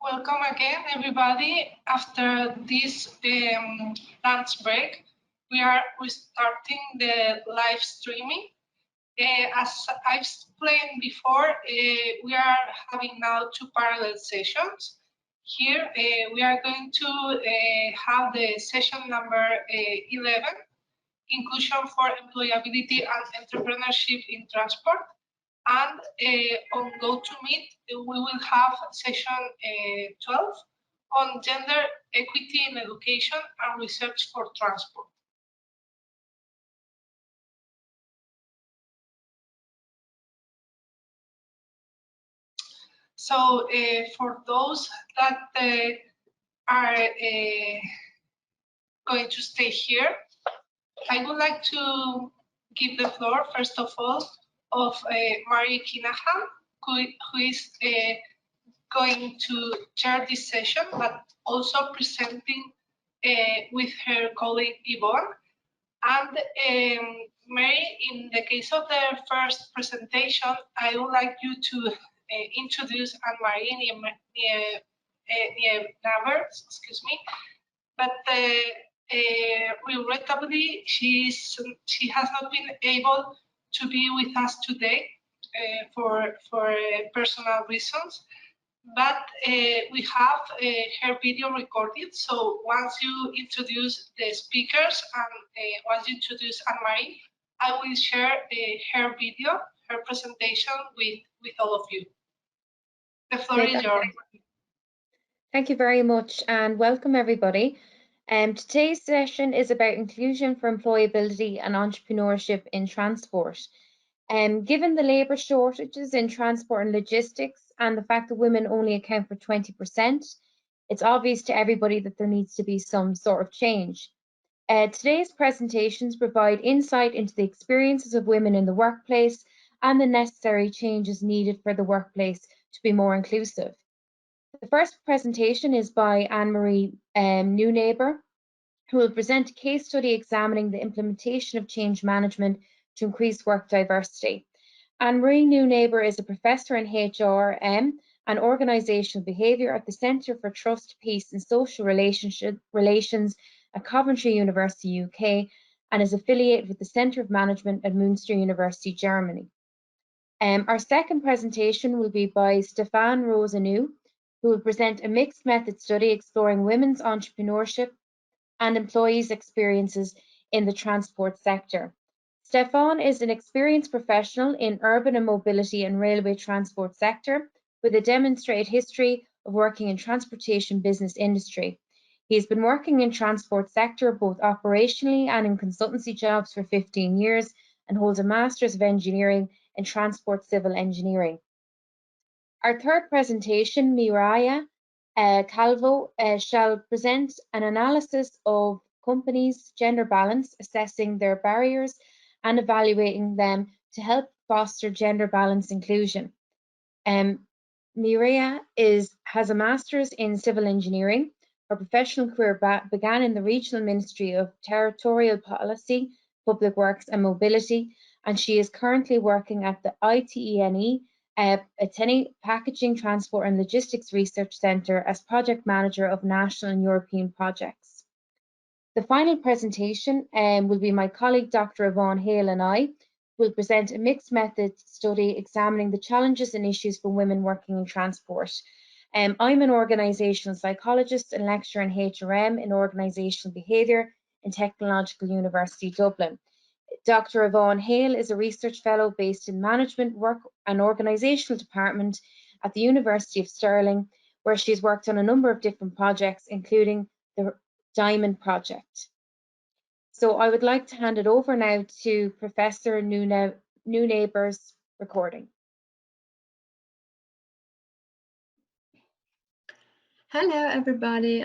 Welcome again, everybody. After this lunch break, we are restarting the live streaming. As I've explained before, we are having now two parallel sessions. Here, we are going to have the session number 11, Inclusion for Employability and Entrepreneurship in Transport. And on GoToMeet, we will have session 12 on gender equity in education and research for transport. So for those that are going to stay here, I would like to give the floor, first of all, of Mary Kinahan, who is going to chair this session, but also presenting with her colleague Yvonne. And Mary, in the case of the first presentation, I would like you to introduce Anne-Marie Nievers, excuse me, but regrettably, she has not been able to be with us today for personal reasons. But we have her video recorded. So once you introduce the speakers and once you introduce Anne-Marie, I will share her video, her presentation with all of you. The floor is yours. Thank you very much and welcome everybody. Today's session is about inclusion for employability and entrepreneurship in transport. Given the labour shortages in transport and logistics and the fact that women only account for 20%, it's obvious to everybody that there needs to be some sort of change. Today's presentations provide insight into the experiences of women in the workplace and the necessary changes needed for the workplace to be more inclusive. The first presentation is by Anne-Marie Newnaber, who will present a case study examining the implementation of change management to increase work diversity. Anne-Marie Newnaber is a professor in HRM and organisational behaviour at the Centre for Trust, Peace and Social Relations at Coventry University, UK, and is affiliated with the Centre of Management at Münster University, Germany. Our second presentation will be by Stéphane Roseneau, who will present a mixed method study exploring women's entrepreneurship and employees' experiences in the transport sector. Stéphane is an experienced professional in urban and mobility and railway transport sector with a demonstrated history of working in transportation business industry. He has been working in transport sector both operationally and in consultancy jobs for 15 years and holds a Master's of Engineering in Transport Civil Engineering. Our third presentation, Mireia Calvo, shall present an analysis of companies' gender balance, assessing their barriers and evaluating them to help foster gender balance inclusion. Mireia has a Master's in Civil Engineering. Her professional career began in the Regional Ministry of Territorial Policy, Public Works and Mobility, and she is currently working at the ITENE, Atene Packaging, Transport and Logistics Research Centre as Project Manager of national and European projects. The final presentation will be my colleague Dr. Yvonne Hale and I will present a mixed method study examining the challenges and issues for women working in transport. I'm an organisational psychologist and lecturer in HRM in organisational behaviour in Technological University Dublin. Dr. Yvonne Hale is a research fellow based in Management, Work and Organisational Department at the University of Stirling, where she's worked on a number of different projects, including the Diamond project. So I would like to hand it over now to Professor Newnaber's recording. Hello, everybody.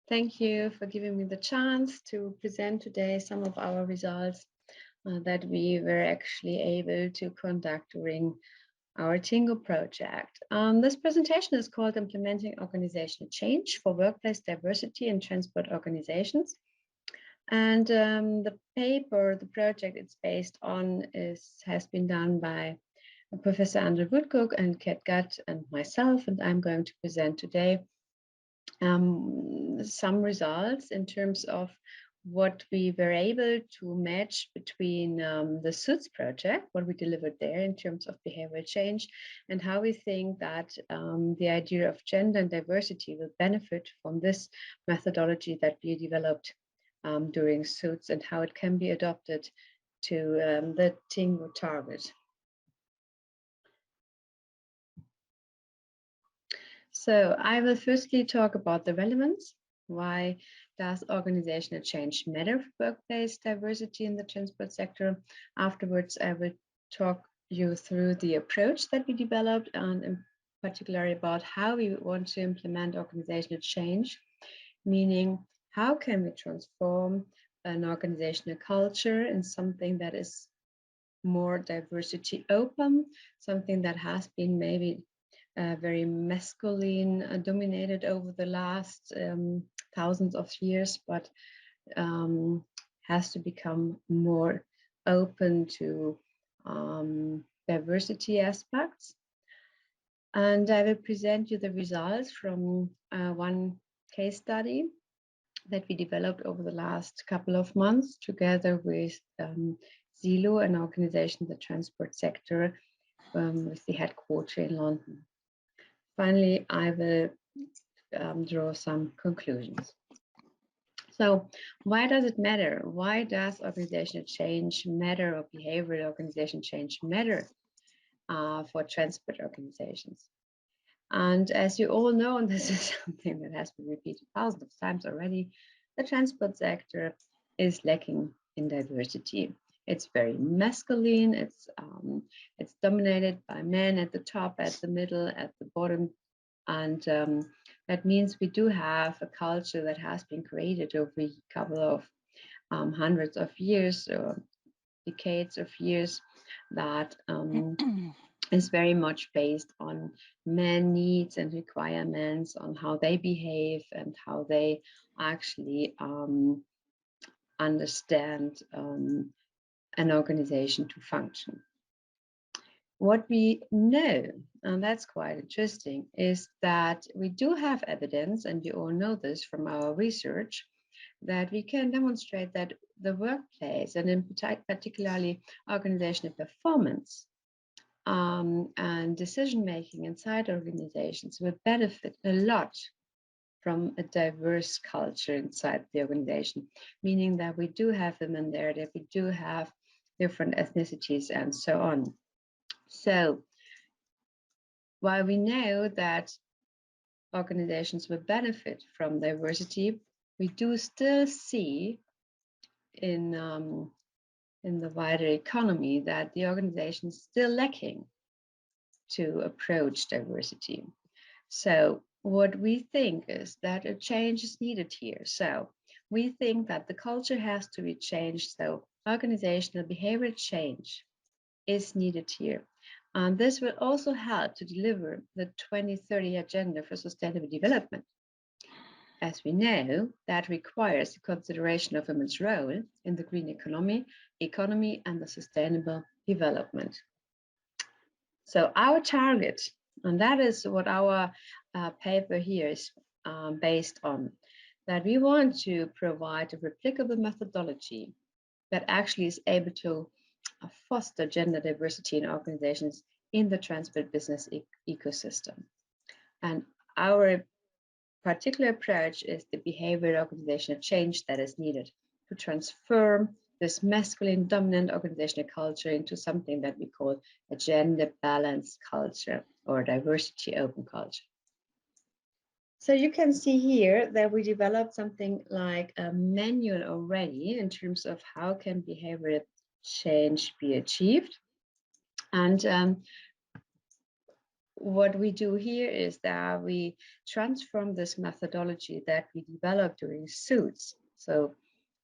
Thank you for giving me the chance to present today some of our results that we were actually able to conduct during our TInnGO project. This presentation is called Implementing Organizational Change for Workplace Diversity in Transport Organizations. And the paper, the project it's based on has been done by Professor Andrew Woodcock and Kat Gutt and myself, and I'm going to present today some results in terms of what we were able to match between the SUITS project, what we delivered there in terms of behavioral change, and how we think that the idea of gender and diversity will benefit from this methodology that we developed during SUITS, and how it can be adopted to the TInnGO target. So I will firstly talk about the relevance. Why does organizational change matter for workplace diversity in the transport sector? Afterwards, I will talk you through the approach that we developed, and in particular about how we want to implement organizational change, meaning how can we transform an organizational culture in something that is more diversity open, something that has been maybe very masculine dominated over the last thousands of years, but has to become more open to diversity aspects. And I will present you the results from one case study that we developed over the last couple of months together with Zelo, an organization in the transport sector with the headquarters in London. Finally, I will draw some conclusions. So why does it matter? Why does organizational change matter, or behavioral organization change matter for transport organizations? And as you all know, and this is something that has been repeated thousands of times already, the transport sector is lacking in diversity. It's very masculine. It's dominated by men at the top, at the middle, at the bottom, and that means we do have a culture that has been created over a couple of hundreds of years or decades of years that is very much based on men needs and requirements, on how they behave and how they actually understand an organization to function. What we know, and that's quite interesting, is that we do have evidence, and you all know this from our research, that we can demonstrate that the workplace, and in particularly organizational performance and decision-making inside organizations, will benefit a lot from a diverse culture inside the organization, meaning that we do have women there, that we do have different ethnicities and so on. So while we know that organizations will benefit from diversity, we do still see in the wider economy that the organization is still lacking to approach diversity. So what we think is that a change is needed here. So we think that the culture has to be changed. So organizational behavioral change is needed here. And this will also help to deliver the 2030 Agenda for Sustainable Development. As we know, that requires the consideration of women's role in the green economy and the sustainable development. So our target, and that is what our paper here is based on, that we want to provide a replicable methodology that actually is able to foster gender diversity in organizations in the transport business ecosystem. And our particular approach is the behavioral organizational change that is needed to transform this masculine dominant organizational culture into something that we call a gender balanced culture or diversity open culture. So you can see here that we developed something like a manual already in terms of how can behavioral change be achieved. And what we do here is that we transform this methodology that we developed during SUITS, so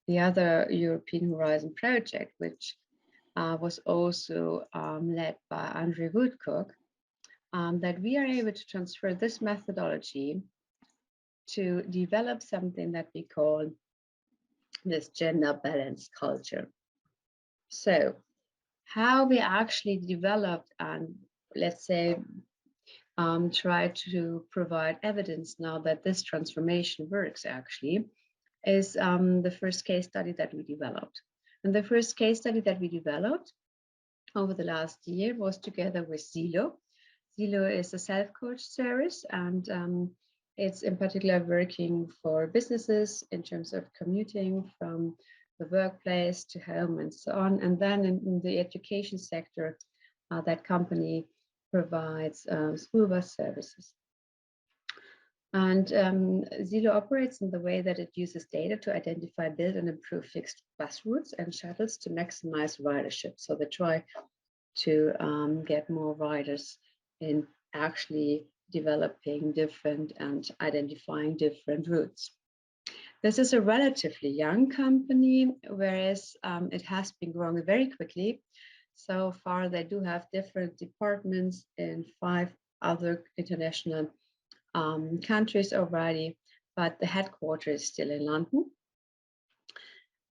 the other European Horizon project, which was also led by Andrew Woodcock, that we are able to transfer this methodology to develop something that we call this gender balanced culture. So how we actually developed and, let's say, try to provide evidence now that this transformation works actually is the first case study that we developed. And the first case study that we developed over the last year was together with Zilo. Zilo is a self-coach service, and it's in particular working for businesses in terms of commuting from the workplace to home and so on. And then in the education sector, that company provides school bus services. And Zilo operates in the way that it uses data to identify, build, and improve fixed bus routes and shuttles to maximize ridership. So they try to get more riders in actually developing different and identifying different routes. This is a relatively young company, whereas it has been growing very quickly. So far, they do have different departments in 5 other international countries already, but the headquarters is still in London.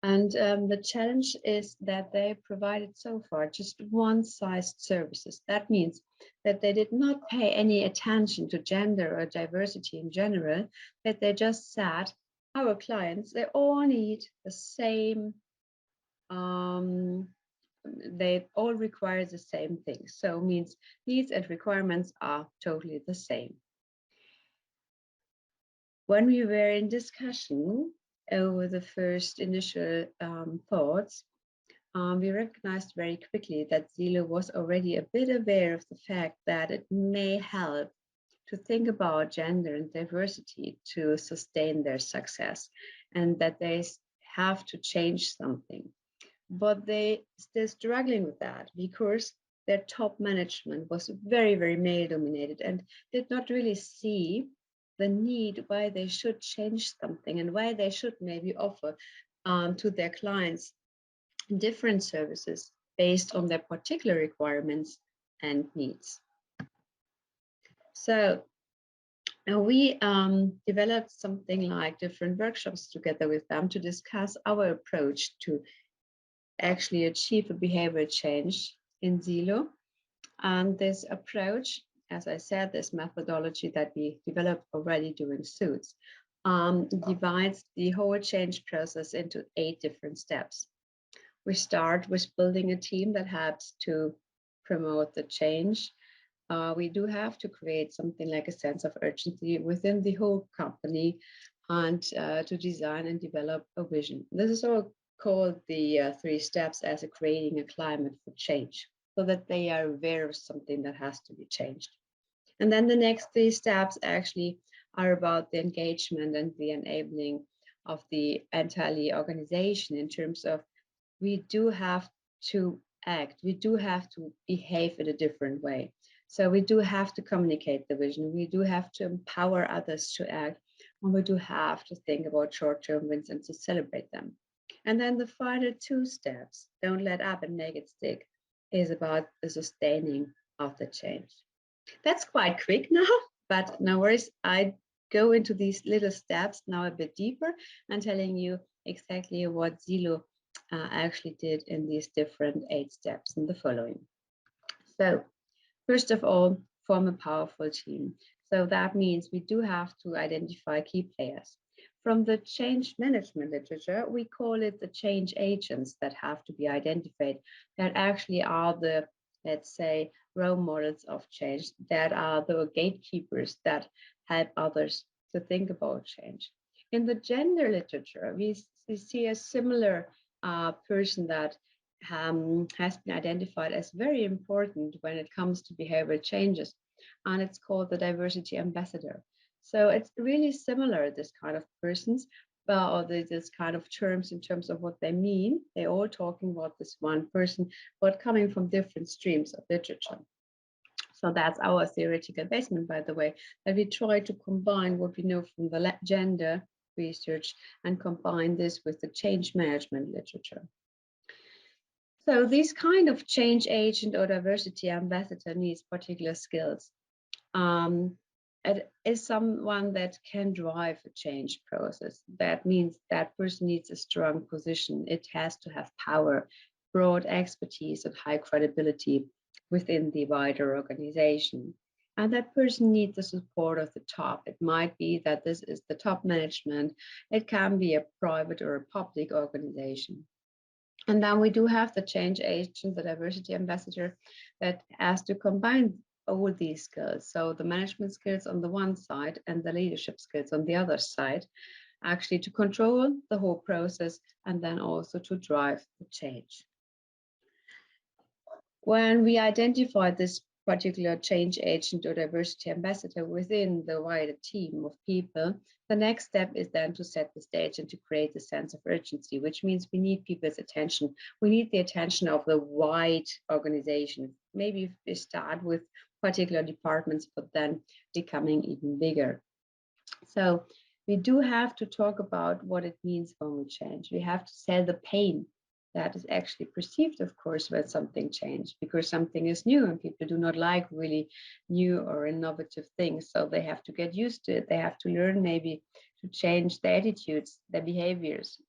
And the challenge is that they provided so far just one-sized services. That means that they did not pay any attention to gender or diversity in general, that they just said, our clients, they all need the same, they all require the same things. So means needs and requirements are totally the same. When we were in discussion over the first initial thoughts, we recognized very quickly that Zilo was already a bit aware of the fact that it may help to think about gender and diversity to sustain their success, and that they have to change something. But they still struggling with that because their top management was very, very male dominated and did not really see the need why they should change something and why they should maybe offer to their clients different services based on their particular requirements and needs. So we developed something like different workshops together with them to discuss our approach to actually achieve a behavioral change in Zilo. And this approach, as I said, this methodology that we developed already during Suits, divides the whole change process into 8 different steps. We start with building a team that helps to promote the change. We do have to create something like a sense of urgency within the whole company and to design and develop a vision. This is all called the 3 steps as creating a climate for change, so that they are aware of something that has to be changed. And then the next 3 steps actually are about the engagement and the enabling of the entire organization in terms of we do have to act, we do have to behave in a different way. So we do have to communicate the vision, we do have to empower others to act, and we do have to think about short-term wins and to celebrate them. And then the final 2 steps, don't let up and make it stick, is about the sustaining of the change. That's quite quick now, but no worries. I go into these little steps now a bit deeper and telling you exactly what Zilo actually did in these different 8 steps in the following. So first of all, form a powerful team. So that means we do have to identify key players. From the change management literature, we call it the change agents that have to be identified, that actually are the, let's say, role models of change, that are the gatekeepers that help others to think about change. In the gender literature, we see a similar person that has been identified as very important when it comes to behavioral changes, and it's called the diversity ambassador. So it's really similar, this kind of persons, or this kind of terms in terms of what they mean. They're all talking about this one person, but coming from different streams of literature. So that's our theoretical basement, by the way, that we try to combine what we know from the gender research and combine this with the change management literature. So this kind of change agent or diversity ambassador needs particular skills. It is someone that can drive a change process. That means that person needs a strong position. It has to have power, broad expertise and high credibility within the wider organization. And that person needs the support of the top. It might be that this is the top management. It can be a private or a public organization. And then we do have the change agent, the diversity ambassador, that has to combine all these skills. So the management skills on the one side and the leadership skills on the other side, actually to control the whole process and then also to drive the change. When we identify this particular change agent or diversity ambassador within the wider team of people, the next step is then to set the stage and to create a sense of urgency, which means we need people's attention. We need the attention of the wide organization. Maybe we start with particular departments, but then becoming even bigger. So we do have to talk about what it means when we change. We have to sell the pain that is actually perceived, of course, when something changed, because something is new and people do not like really new or innovative things. So they have to get used to it. They have to learn maybe to change their attitudes, their behaviors.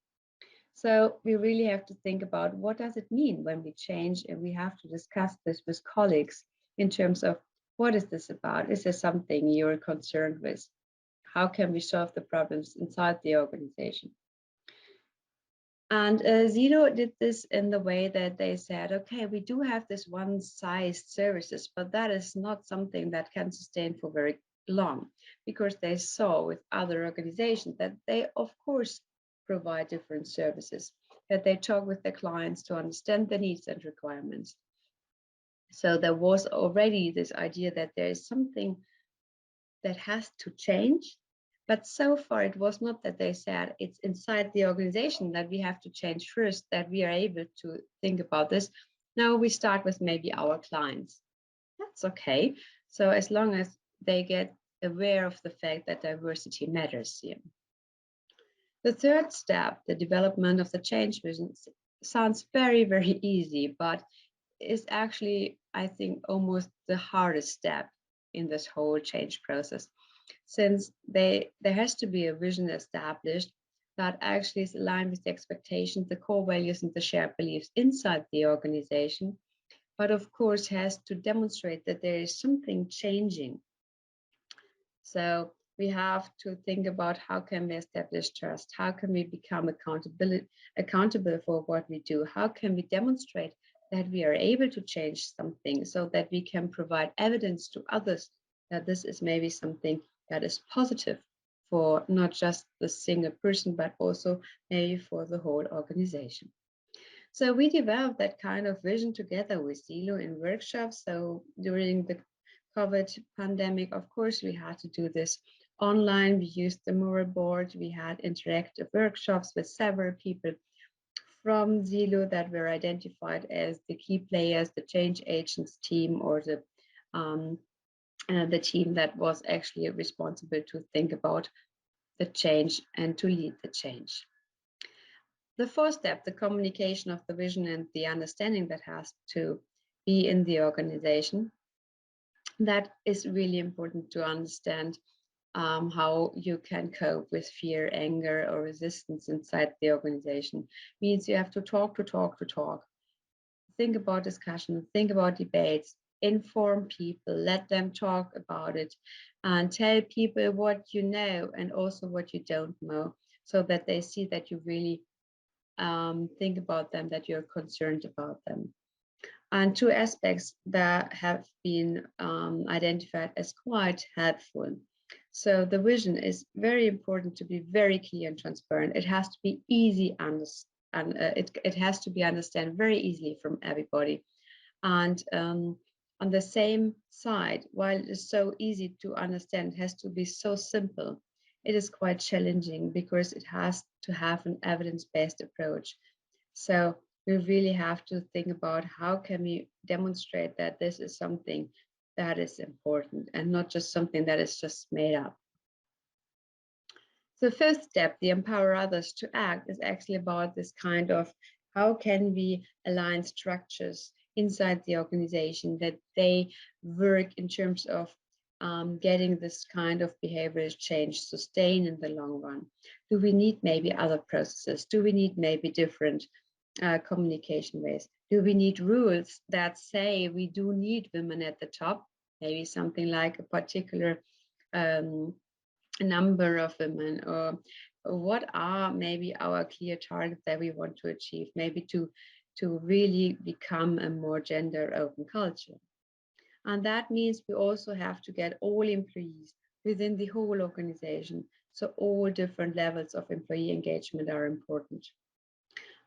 So we really have to think about what does it mean when we change, and we have to discuss this with colleagues in terms of what is this about? Is there something you're concerned with? How can we solve the problems inside the organization? And Zero did this in the way that they said, okay, we do have this one-sized services, but that is not something that can sustain for very long, because they saw with other organizations that they, of course, provide different services, that they talk with their clients to understand the needs and requirements. So there was already this idea that there is something that has to change. But so far, it was not that they said it's inside the organization that we have to change first, that we are able to think about this. Now we start with maybe our clients. That's okay. So as long as they get aware of the fact that diversity matters here. The third step, the development of the change vision, sounds very, very easy, but is actually, I think, almost the hardest step in this whole change process, since there has to be a vision established that actually is aligned with the expectations, the core values, and the shared beliefs inside the organization, but of course has to demonstrate that there is something changing. So we have to think about how can we establish trust, how can we become accountable for what we do, how can we demonstrate that we are able to change something so that we can provide evidence to others that this is maybe something that is positive for not just the single person, but also maybe for the whole organization. So we developed that kind of vision together with Zilo in workshops. So during the COVID pandemic, of course, we had to do this online. We used the mural board. We had interactive workshops with several people from Zilo that were identified as the key players, the change agents team, or the team that was actually responsible to think about the change and to lead the change. The fourth step, the communication of the vision and the understanding that has to be in the organization. That is really important to understand how you can cope with fear, anger, or resistance inside the organization. Means you have to talk. Think about discussion, think about debates, inform people, let them talk about it, and tell people what you know and also what you don't know, so that they see that you really think about them, that you're concerned about them. And two aspects that have been identified as quite helpful. So the vision is very important to be very clear and transparent. It has to be easy and it has to be understood very easily from everybody. And on the same side, while it is so easy to understand, it has to be so simple. It is quite challenging because it has to have an evidence-based approach. So we really have to think about how can we demonstrate that this is something that is important and not just something that is just made up. The fifth step, the empower others to act, is actually about this kind of how can we align structures inside the organization that they work in terms of getting this kind of behavioral change sustain in the long run. Do we need maybe other processes? Do we need maybe different communication ways? Do we need rules that say we do need women at the top? Maybe something like a particular number of women, or what are maybe our clear targets that we want to achieve, maybe to really become a more gender open culture. And that means we also have to get all employees within the whole organization. So all different levels of employee engagement are important.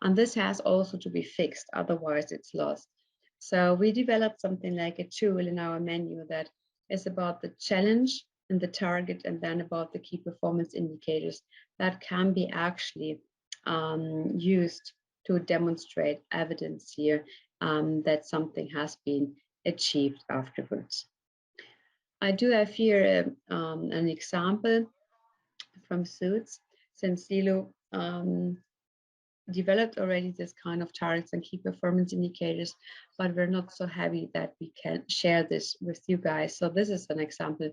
And this has also to be fixed, otherwise it's lost. So we developed something like a tool in our menu that is about the challenge and the target, and then about the key performance indicators that can be actually used to demonstrate evidence here that something has been achieved afterwards. I do have here an example from Suits, since Silo developed already this kind of targets and key performance indicators, but we're not so happy that we can share this with you guys. So this is an example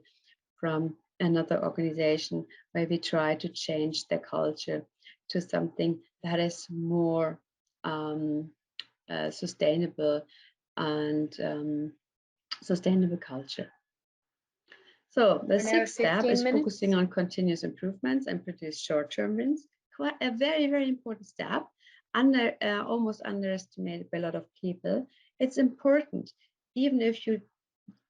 from another organization where we try to change the culture to something that is more sustainable and sustainable culture. So the sixth step is focusing on continuous improvements and produce short-term wins. Quite a very, very important step, almost underestimated by a lot of people. It's important, even if you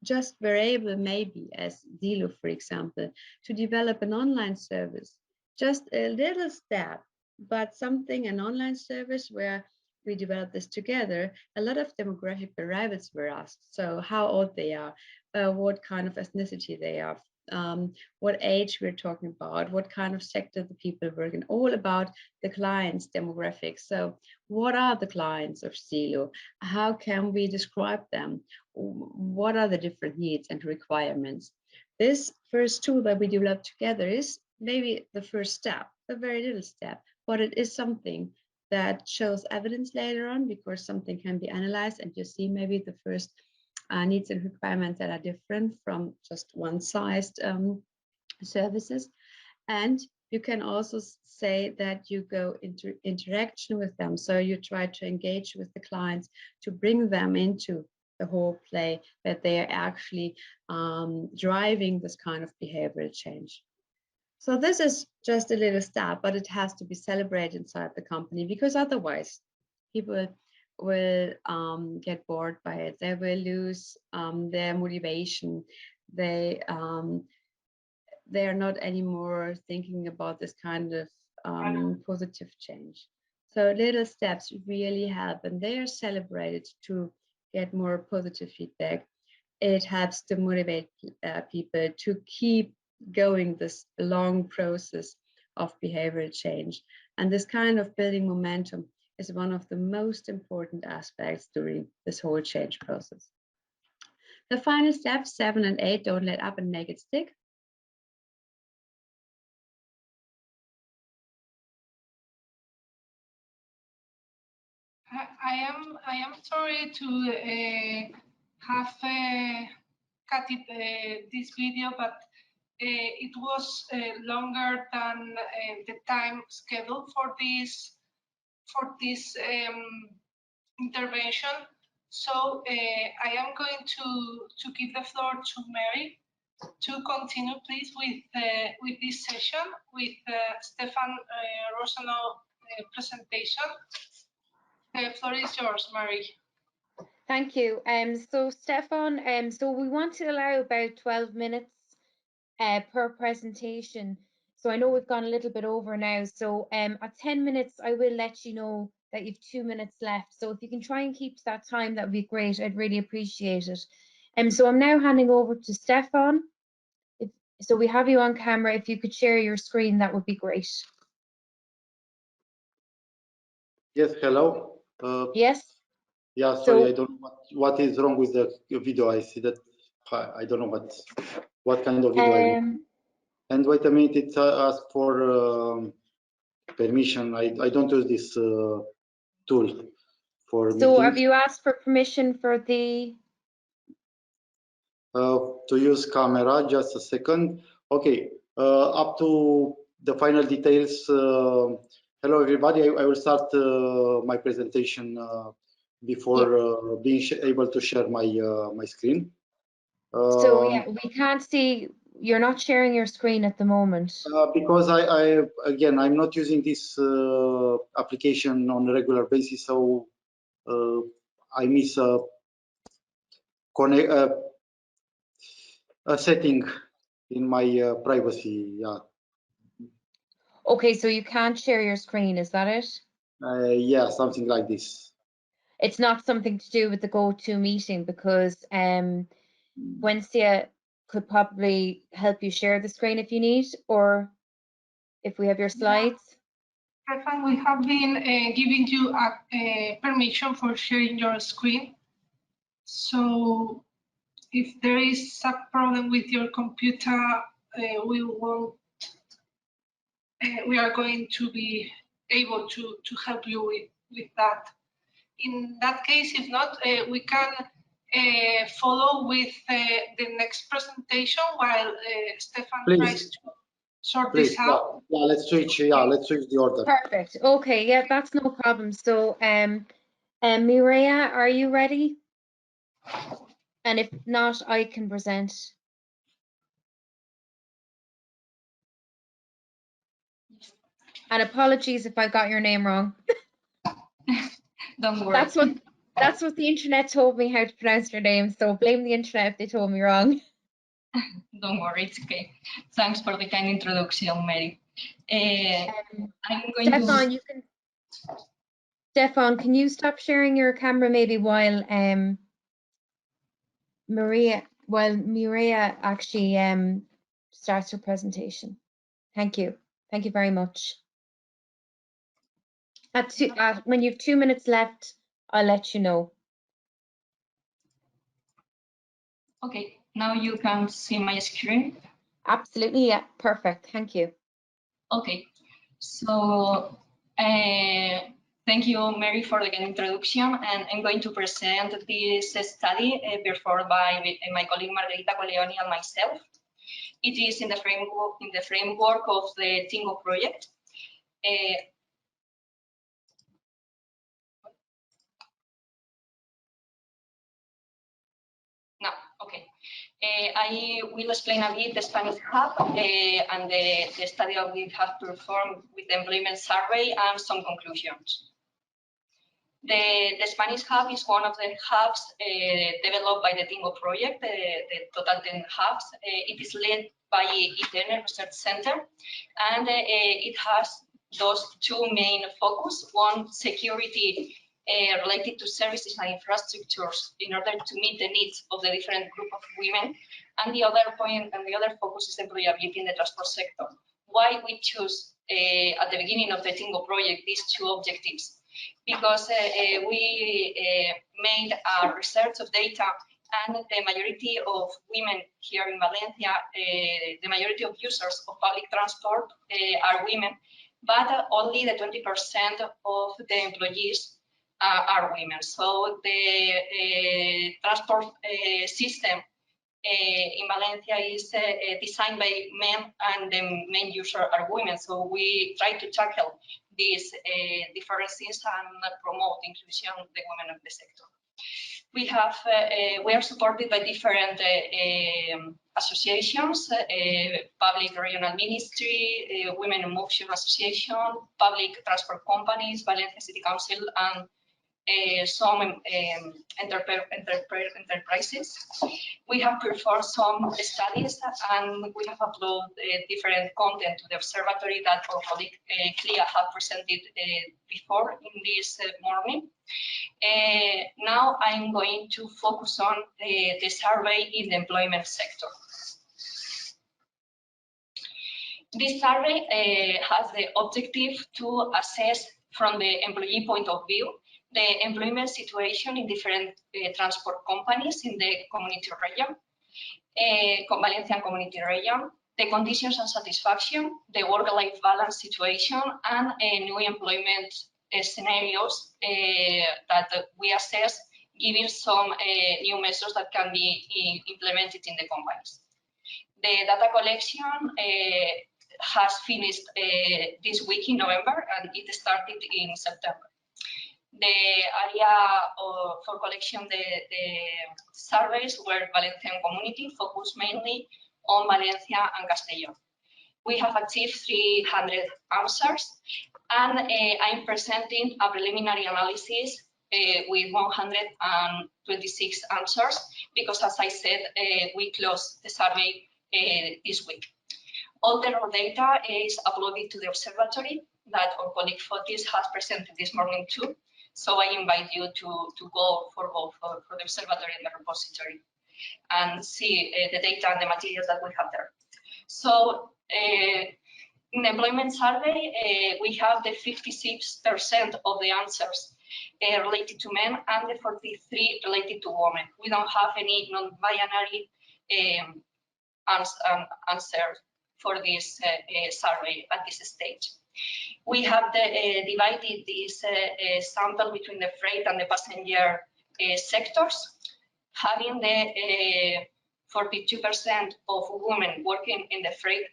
just were able, maybe as Zilo, for example, to develop an online service, just a little step, but something, an online service where we developed this together. A lot of demographic variables were asked. So how old they are, what kind of ethnicity they are, what age we're talking about, what kind of sector the people work in, all about the clients' demographics. So what are the clients of Zilo? How can we describe them? What are the different needs and requirements? This first tool that we developed together is maybe the first step, a very little step, but it is something that shows evidence later on, because something can be analyzed and you see maybe the first needs and requirements that are different from just one-sized services. And you can also say that you go into interaction with them. So you try to engage with the clients to bring them into the whole play, that they are actually driving this kind of behavioral change. So this is just a little step, but it has to be celebrated inside the company, because otherwise people will get bored by it. They will lose their motivation. They are not anymore thinking about this kind of positive change. So little steps really help, and they are celebrated to get more positive feedback. It helps to motivate people to keep going this long process of behavioral change. And this kind of building momentum is one of the most important aspects during this whole change process. The final steps, 7 and 8, don't let up and make it stick. I am sorry to have cut it, this video, but it was longer than the time scheduled for this intervention. So I am going to give the floor to Mary to continue, please, with this session with Stefan Rosenau presentation. The floor is yours, Mary. Thank you. So Stefan, so we want to allow about 12 minutes per presentation. So I know we've gone a little bit over now. So at 10 minutes, I will let you know that you've 2 minutes left. So if you can try and keep to that time, that would be great. I'd really appreciate it. So I'm now handing over to Stefan. So we have you on camera. If you could share your screen, that would be great. Yes, hello. Yes. Yeah, sorry, I don't know what is wrong with the video. I see that I don't know what kind of video. And wait a minute, it asks for permission. I don't use this tool for So meetings. have you asked for permission for the to use camera? Just a second. Okay, up to the final details Hello, everybody. I will start my presentation before being able to share my screen. So yeah, we can't see, you're not sharing your screen at the moment. Because I'm not using this application on a regular basis, so I miss a setting in my privacy. Yeah. Okay, so you can't share your screen, is that it? Yeah, something like this. It's not something to do with the GoToMeeting, because Gwencia could probably help you share the screen if you need, or if we have your slides. Stefan, we have been giving you a permission for sharing your screen. So if there is a problem with your computer, we are going to be able to help you with that. In that case, if not, we can follow with the next presentation while Stefan tries to sort this out. Yeah, let's switch. Yeah, let's switch the order. Perfect. Okay, yeah, that's no problem. So, Mireia, are you ready? And if not, I can present. And apologies if I got your name wrong. Don't worry. That's what the internet told me how to pronounce your name. So blame the internet if they told me wrong. Don't worry, it's okay. Thanks for the kind introduction, Mary. I'm going Stefan, to... Stefan, can you stop sharing your camera maybe while Mireia actually starts her presentation? Thank you. Thank you very much. When you have 2 minutes left, I'll let you know. Okay, now you can see my screen. Absolutely, yeah, perfect. Thank you. Okay, so thank you, Mary, for the introduction, and I'm going to present this study performed by my colleague Margarita Coleoni and myself. It is in the framework of the TInnGO project. No, okay. I will explain a bit the Spanish Hub and the study that we have performed with the employment survey and some conclusions. The Spanish Hub is one of the hubs developed by the TInnGO project, the total 10 hubs. It is led by ITN Research Center, and it has those two main focus. One, security related to services and infrastructures in order to meet the needs of the different group of women. And the other point and the other focus is employability in the transport sector. Why we choose at the beginning of the TInnGO project these two objectives? Because we made a research of data, and the majority of women here in Valencia, the majority of users of public transport are women, but only the 20% of the employees are women. So the transport system in Valencia is designed by men, and the main user are women. So we try to tackle these differences and promote inclusion of the women of the sector. We are supported by different associations, Public Regional Ministry, Women in Motion Association, Public Transport Companies, Valencia City Council, and some enterprises. We have performed some studies, and we have uploaded different content to the observatory that our colleague Clea had presented before in this morning. Now I'm going to focus on the survey in the employment sector. This survey has the objective to assess from the employee point of view the employment situation in different transport companies in the community region, Valencian community region, the conditions and satisfaction, the work-life balance situation, and new employment scenarios that we assess, giving some new measures that can be implemented in the companies. The data collection has finished this week in November, and it started in September. The area for collection the surveys were Valencian community, focused mainly on Valencia and Castellón. We have achieved 300 answers, and I'm presenting a preliminary analysis with 126 answers, because as I said, we closed the survey this week. All the raw data is uploaded to the observatory that our colleague Fotis has presented this morning too. So I invite you to go for both for the observatory and the repository and see the data and the materials that we have there. So in the employment survey, we have the 56% of the answers related to men and the 43% related to women. We don't have any non-binary answer for this survey at this stage. We have divided this sample between the freight and the passenger sectors, having the 42% of women working in the freight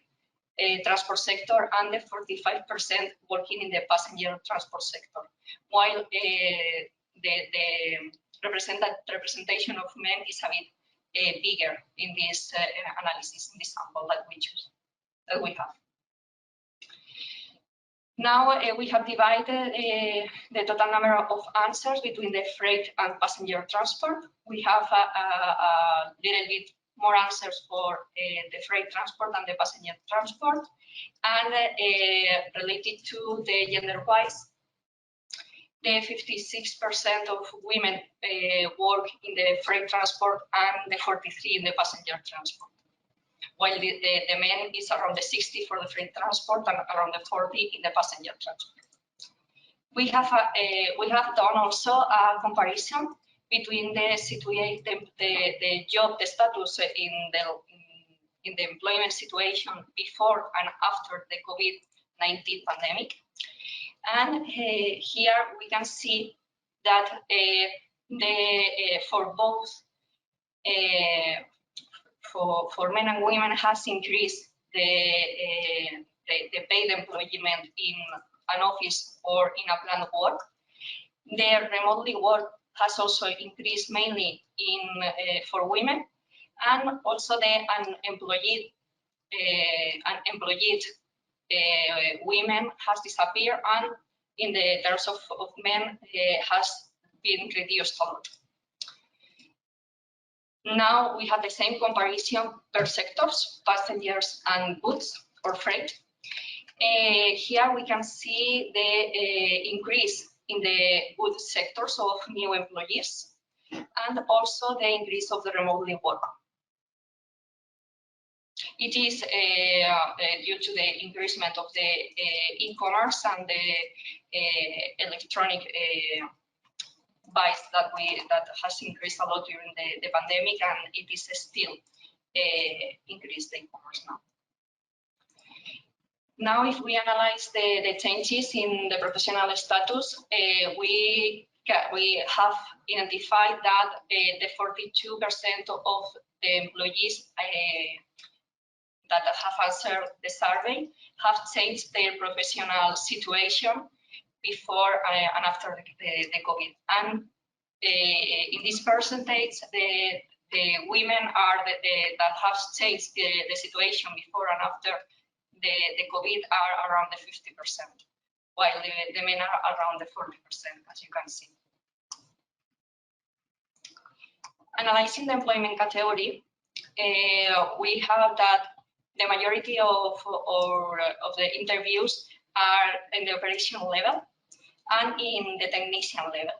transport sector and the 45% working in the passenger transport sector, while the representation of men is a bit bigger in this analysis, in this sample that we have. Now we have divided the total number of answers between the freight and passenger transport. We have a little bit more answers for the freight transport and the passenger transport, and related to the gender-wise, the 56% of women work in the freight transport and the 43% in the passenger transport, while the men is around the 60 for the freight transport and around the 40 in the passenger transport. We have done also a comparison between the job, the status in the employment situation before and after the COVID-19 pandemic. And here we can see that for both for men and women has increased the paid employment in an office or in a plant work. The remotely work has also increased mainly for women, and also the unemployed women has disappeared, and in the terms of men has been reduced a lot. Now we have the same comparison per sectors, passengers and goods or freight. Here we can see the increase in the goods sectors of new employees, and also the increase of the remotely work. It is due to the increasement of the e-commerce and the electronic buys that has increased a lot during the pandemic, and it is still increased the e-commerce now. Now, if we analyze the changes in the professional status, we have identified that the 42% of the employees that have answered the survey have changed their professional situation before and after the COVID. And in this percentage, the women are that have changed the situation before and after the COVID are around the 50%, while the men are around the 40%, as you can see. Analyzing the employment category, we have that the majority of the interviews are in the operational level and in the technician level.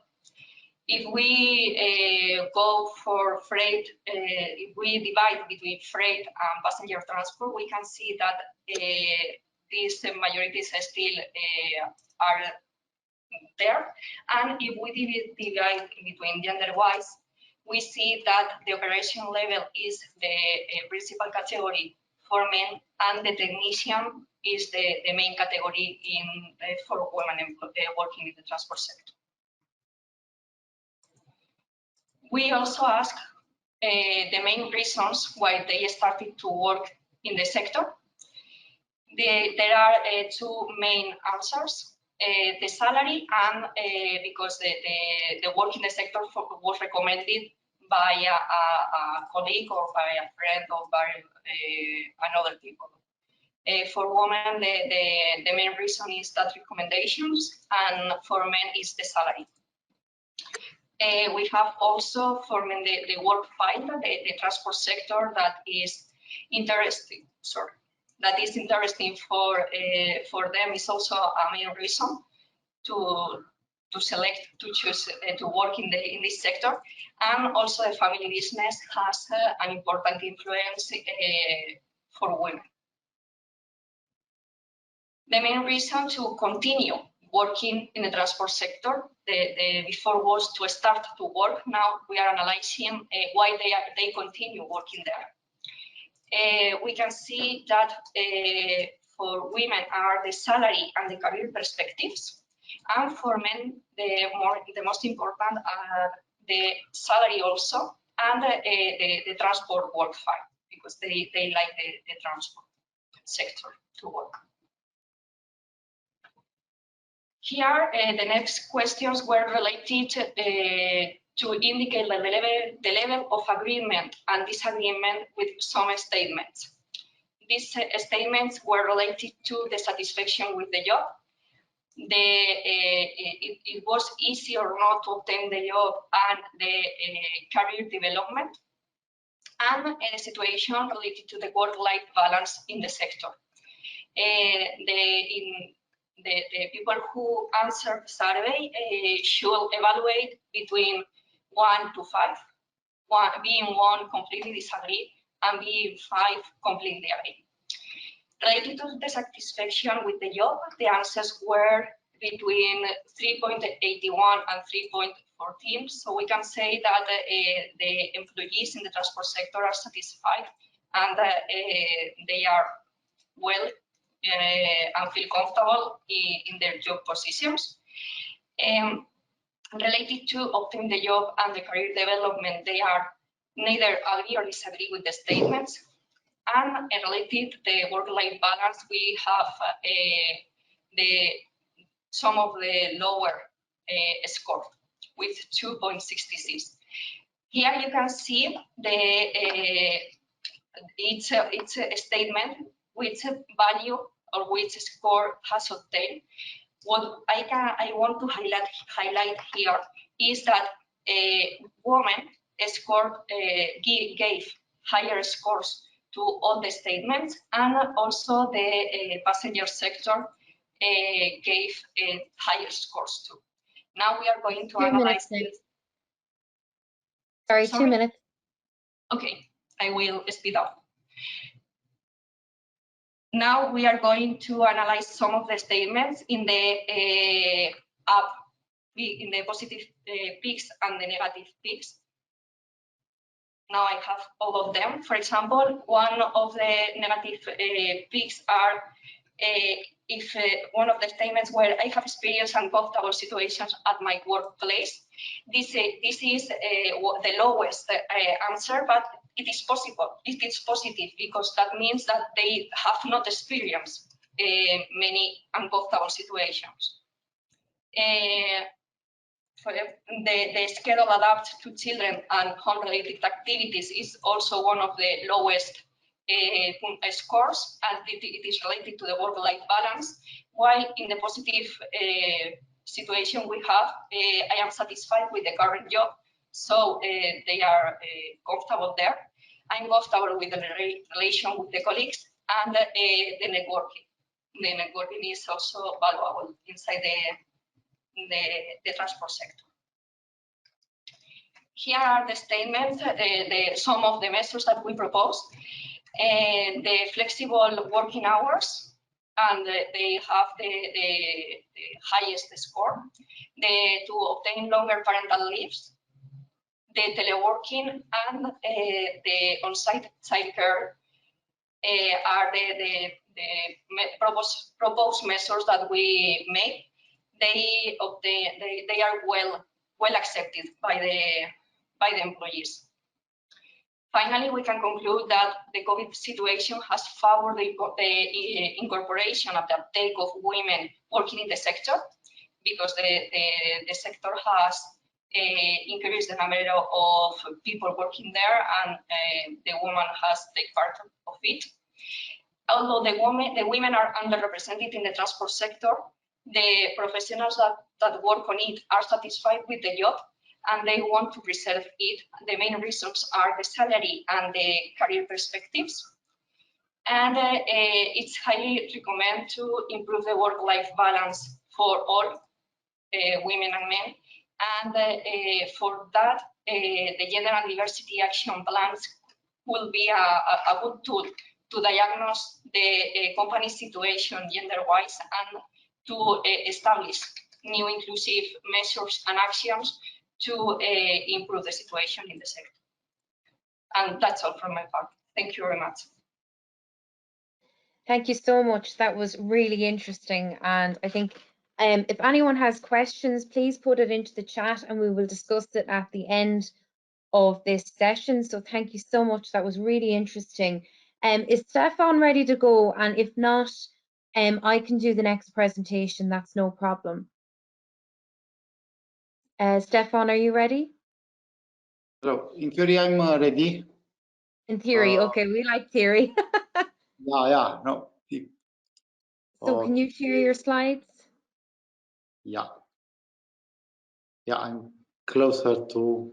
If we go for freight, if we divide between freight and passenger transport, we can see that these majorities still are there. And if we divide between gender-wise, we see that the operational level is the principal category for men, and the technician is the main category for women working in the transport sector. We also ask the main reasons why they started to work in the sector. There are two main answers. The salary and because the work in the sector was recommended by a colleague or by a friend or by another people. For women, the main reason is that recommendations, and for men is the salary. We have also for men the work file, the transport sector that is interesting. Sorry. That is interesting for them is also a main reason to choose to work in this sector, and also the family business has an important influence for women. The main reason to continue working in the transport sector, before was to start to work. Now we are analyzing why they continue working there. We can see that for women are the salary and the career perspectives, and for men the most important are the salary also and the transport work file, because they like the transport sector to work. Here the next questions were related to indicate the level of agreement and disagreement with some statements. These statements were related to the satisfaction with the job, it was easy or not to obtain the job, and the career development, and the situation related to the work-life balance in the sector. The people who answered the survey should evaluate between 1 to 5, being 1 completely disagree and being 5 completely agree. Related to the satisfaction with the job, the answers were between 3.81 and 3.14. So we can say that the employees in the transport sector are satisfied, and they are well and feel comfortable in their job positions. Related to obtain the job and the career development, they are neither agree or disagree with the statements. And related to the work-life balance, we have some of the lower score with 2.66. Here you can see it's a statement which value or which score has obtained. What I want to highlight here is that women scored gave higher scores to all the statements, and also the passenger sector gave higher scores too. Now we are going to analyze this. Sorry, 2 minutes. Okay, I will speed up. Now we are going to analyze some of the statements in the positive peaks and the negative peaks. Now I have all of them. For example, one of the negative peaks are if one of the statements where I have experienced uncomfortable situations at my workplace. This is the lowest answer, but it is possible. It is positive because that means that they have not experienced many uncomfortable situations. The schedule adapted to children and home-related activities is also one of the lowest scores, and it is related to the work-life balance. While in the positive situation we have, I am satisfied with the current job, so they are comfortable there. I'm comfortable with the relation with the colleagues, and the networking. The networking is also valuable inside the transport sector. Here are the statements, some of the measures that we propose. The flexible working hours, and they have the highest score. To obtain longer parental leaves, the teleworking, and the on-site childcare are the proposed measures that we make. They are well accepted by the employees. Finally, we can conclude that the COVID situation has favored the incorporation of the uptake of women working in the sector, because the sector has increased the number of people working there, and the woman has taken part of it. Although the women are underrepresented in the transport sector, the professionals that work on it are satisfied with the job, and they want to preserve it. The main reasons are the salary and the career perspectives. And it's highly recommended to improve the work-life balance for all women and men. And for that, the Gender and Diversity Action Plans will be a good tool to diagnose the company situation gender-wise and to establish new inclusive measures and actions to improve the situation in the sector. And that's all from my part. Thank you very much. Thank you so much. That was really interesting. And I think if anyone has questions, please put it into the chat and we will discuss it at the end of this session. So thank you so much. That was really interesting. Is Stefan ready to go? And if not, I can do the next presentation. That's no problem. Stefan, are you ready? Hello. In theory, I'm ready. In theory, okay. We like theory. Yeah, no. So can you share your slides? Yeah, I'm closer to.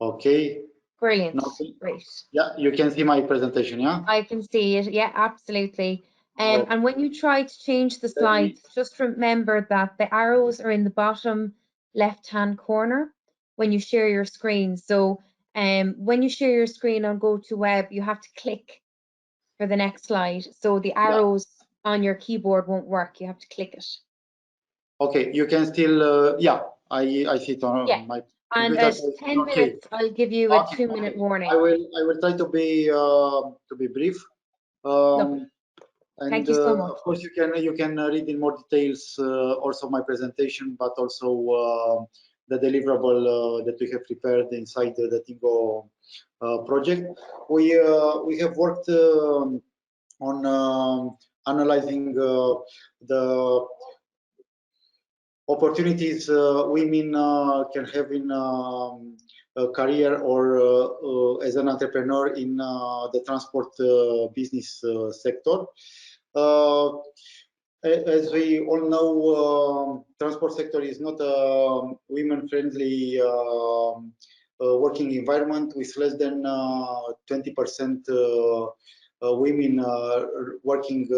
Okay. Brilliant. No, Great. Yeah, you can see my presentation, yeah? I can see it. Yeah, absolutely. And when you try to change the slides, just remember that the arrows are in the bottom left-hand corner when you share your screen. So when you share your screen on GoToWeb, you have to click for the next slide. So the arrows on your keyboard won't work. You have to click it. Okay, you can still, I see it on my and computer. at 10 minutes, I'll give you a 2-minute warning. I will try to be brief. And thank you so much. Of course, you can read in more details also my presentation, but also the deliverable that we have prepared inside the TInnGO project. We have worked on analyzing the opportunities women can have in a career or as an entrepreneur in the transport business sector. As we all know, transport sector is not a women-friendly working environment, with less than 20% women working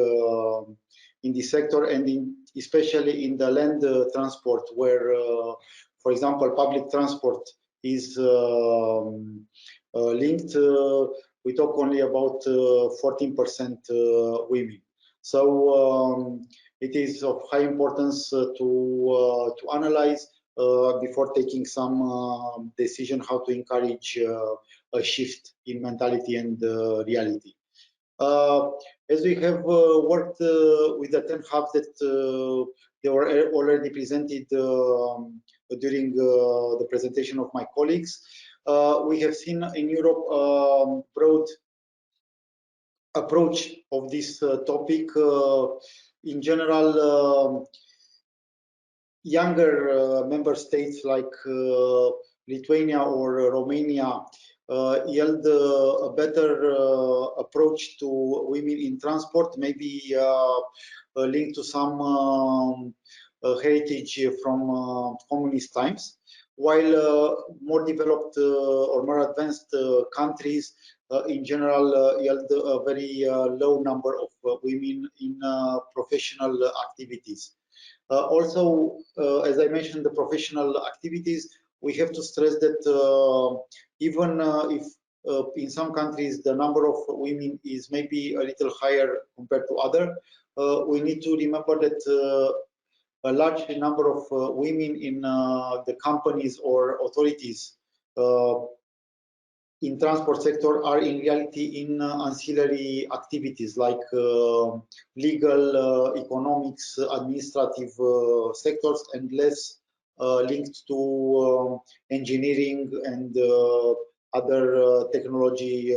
in this sector, and especially in the land transport, where, for example, public transport is linked. We talk only about 14% women. So it is of high importance to analyze before taking some decision how to encourage a shift in mentality and reality. As we have worked with the 10 hubs that they were already presented during the presentation of my colleagues, we have seen in Europe broad approach of this topic. In general, younger member states like Lithuania or Romania yield a better approach to women in transport, maybe linked to some heritage from communist times, while more developed or more advanced countries in general yield a very low number of women in professional activities. Also, as I mentioned, the professional activities, we have to stress that even if in some countries the number of women is maybe a little higher compared to other, we need to remember that a large number of women in the companies or authorities in transport sector are in reality in ancillary activities like legal, economics, administrative sectors, and less linked to engineering and other technology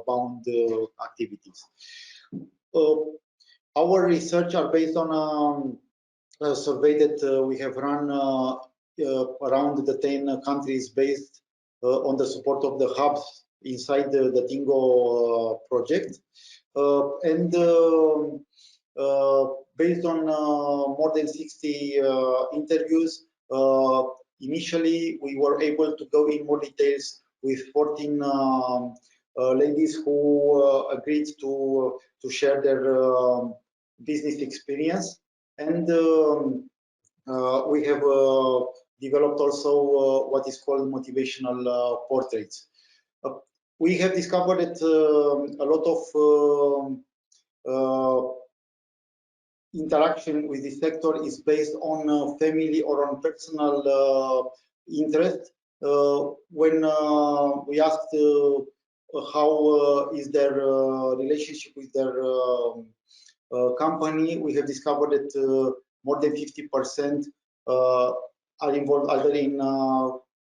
bound activities. Our research are based on a survey that we have run around the 10 countries based on the support of the hubs inside the TInnGO project. And based on more than 60 interviews, initially we were able to go in more details with 14 ladies who agreed to share their business experience. And we have developed also what is called motivational portraits. We have discovered that a lot of interaction with the sector is based on family or on personal interest. When we asked how is their relationship with their company, we have discovered that more than 50% are involved either in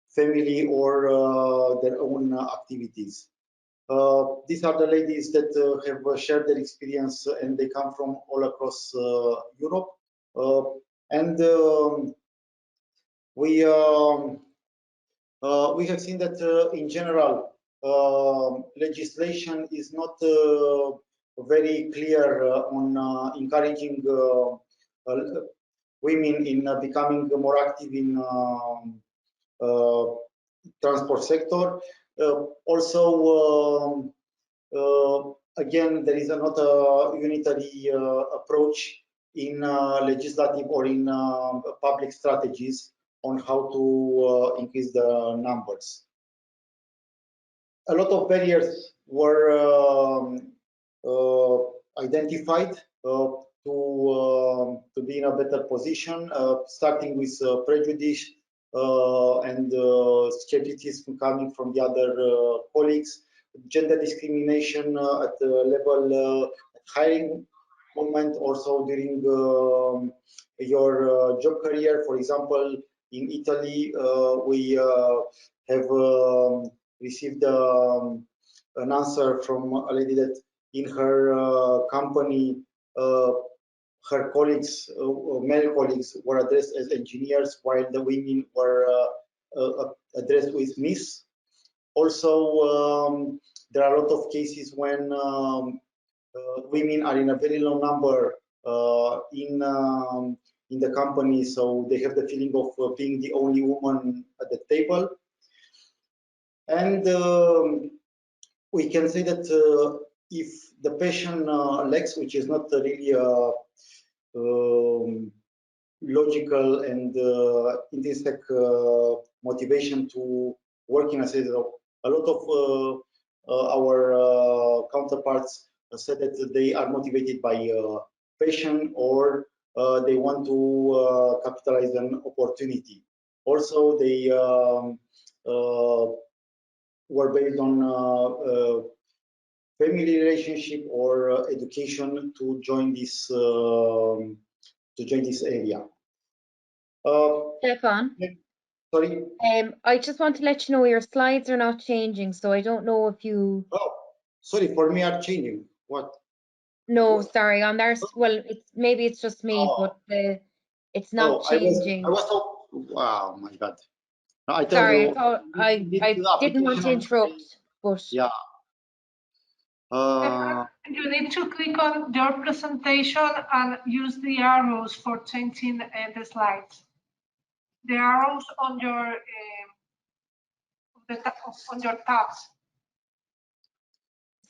family or their own activities. These are the ladies that have shared their experience, and they come from all across Europe. And we have seen that in general, legislation is not very clear on encouraging women in becoming more active in transport sector. Also, again, there is not a unitary approach in legislative or in public strategies on how to increase the numbers. A lot of barriers were identified to be in a better position, starting with prejudice and skepticism coming from the other colleagues, gender discrimination at the level hiring moment, also during your job career. For example, in Italy, we have received an answer from a lady that in her company, her colleagues, male colleagues, were addressed as engineers, while the women were addressed with Miss. Also, there are a lot of cases when women are in a very low number in the company, so they have the feeling of being the only woman at the table. And we can say that if the passion lacks, which is not really logical and intrinsic motivation to work in a sector, a lot of our counterparts said that they are motivated by passion, or they want to capitalize an opportunity. Also, they were based on family relationship or education to join this area. Stefan, sorry. I just want to let you know your slides are not changing, so I don't know if you. Oh, sorry, for me are changing. What? No, What? sorry. On there, well, maybe it's just me, but it's not changing. I was wow, my God. I tell Sorry, you, I didn't want to interrupt, but yeah. You need to click on your presentation and use the arrows for changing the slides. The arrows on your tabs.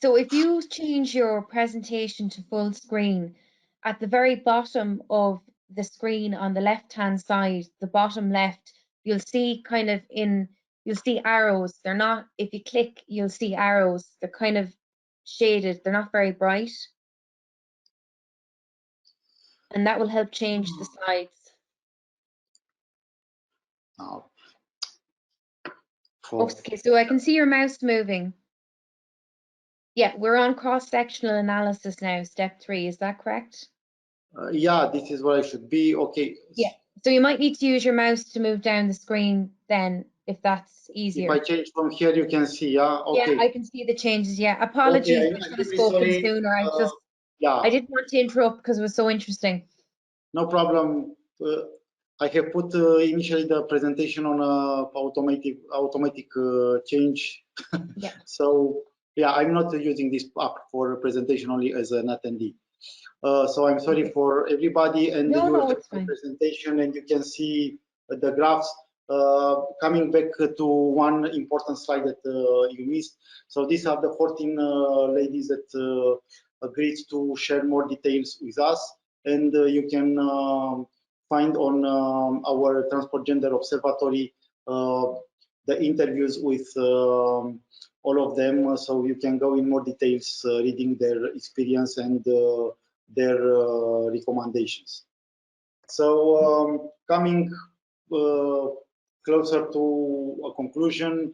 So if you change your presentation to full screen, at the very bottom of the screen on the left-hand side, the bottom left, you'll see you'll see arrows. They're not, if you click, you'll see arrows. They're kind of shaded. They're not very bright. And that will help change the slides. Okay, so I can see your mouse moving. Yeah, we're on cross-sectional analysis now, step 3, is that correct? Yeah, this is where I should be. Okay. Yeah, so you might need to use your mouse to move down the screen then, if that's easier. If I change from here, you can see, yeah? Okay. Yeah, I can see the changes, yeah. Apologies, Okay, I should have really spoken sorry. sooner. Yeah. I didn't want to interrupt because it was so interesting. No problem. I have put initially the presentation on automatic change. Yeah. So yeah, I'm not using this app for presentation only as an attendee. So I'm sorry for everybody, and you will have the presentation, and you can see the graphs. Coming back to one important slide that you missed. So these are the 14 ladies that agreed to share more details with us, and you can find on our Transport Gender Observatory the interviews with all of them, so you can go in more details reading their experience and their recommendations. So coming closer to a conclusion,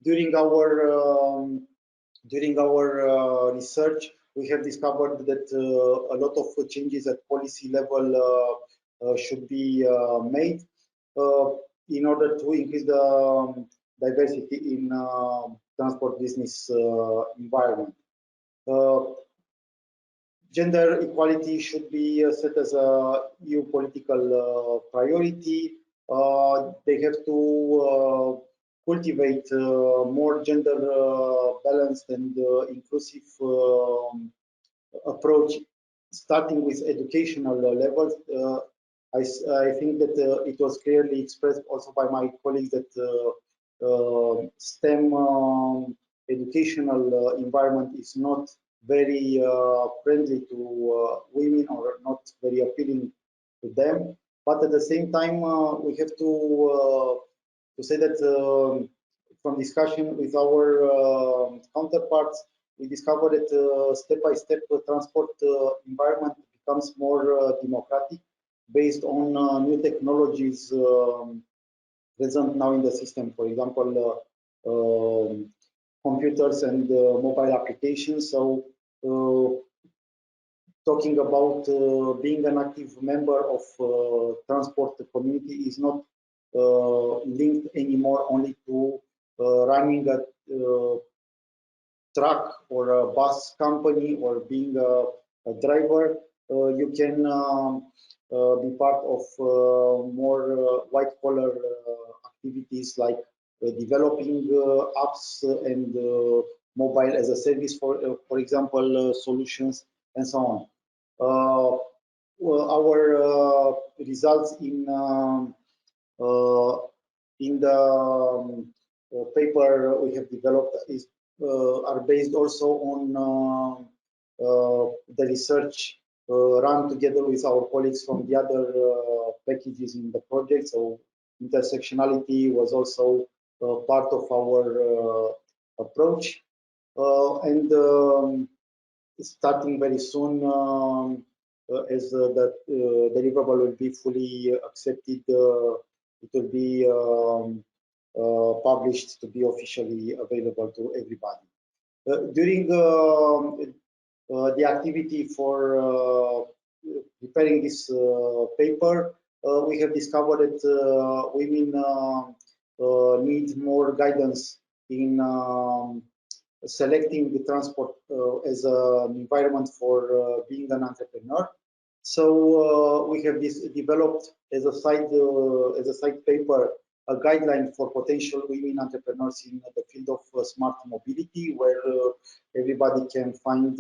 during our research, we have discovered that a lot of changes at policy level should be made in order to increase the diversity in transport business environment. Gender equality should be set as a EU political priority. They have to cultivate more gender balanced and inclusive approach, starting with educational levels. I think that it was clearly expressed also by my colleagues that STEM educational environment is not very friendly to women, or not very appealing to them. But at the same time, we have to say that from discussion with our counterparts, we discovered that step-by-step transport environment becomes more democratic, based on new technologies present now in the system. For example, computers and mobile applications. So talking about being an active member of transport community is not linked anymore only to running a truck or a bus company or being a driver. You can be part of more white collar activities like developing apps and mobile as a service, for example, solutions and so on. Our results in the paper we have developed are based also on the research run together with our colleagues from the other packages in the project. So intersectionality was also part of our approach, and starting very soon, as the deliverable will be fully accepted, it will be published to be officially available to everybody. During the activity for preparing this paper, we have discovered that women need more guidance in selecting the transport as an environment for being an entrepreneur. So we have developed as a side paper a guideline for potential women entrepreneurs in the field of smart mobility, where everybody can find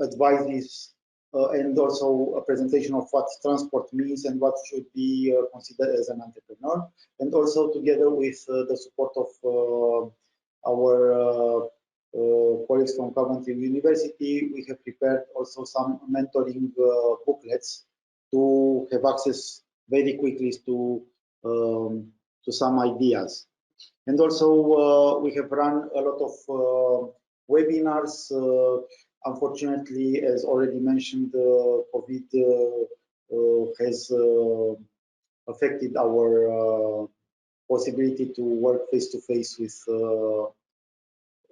advices and also a presentation of what transport means and what should be considered as an entrepreneur. And also together with the support of our colleagues from Coventry University, we have prepared also some mentoring booklets to have access very quickly to some ideas. And also we have run a lot of webinars. Unfortunately, as already mentioned, COVID has affected our possibility to work face-to-face with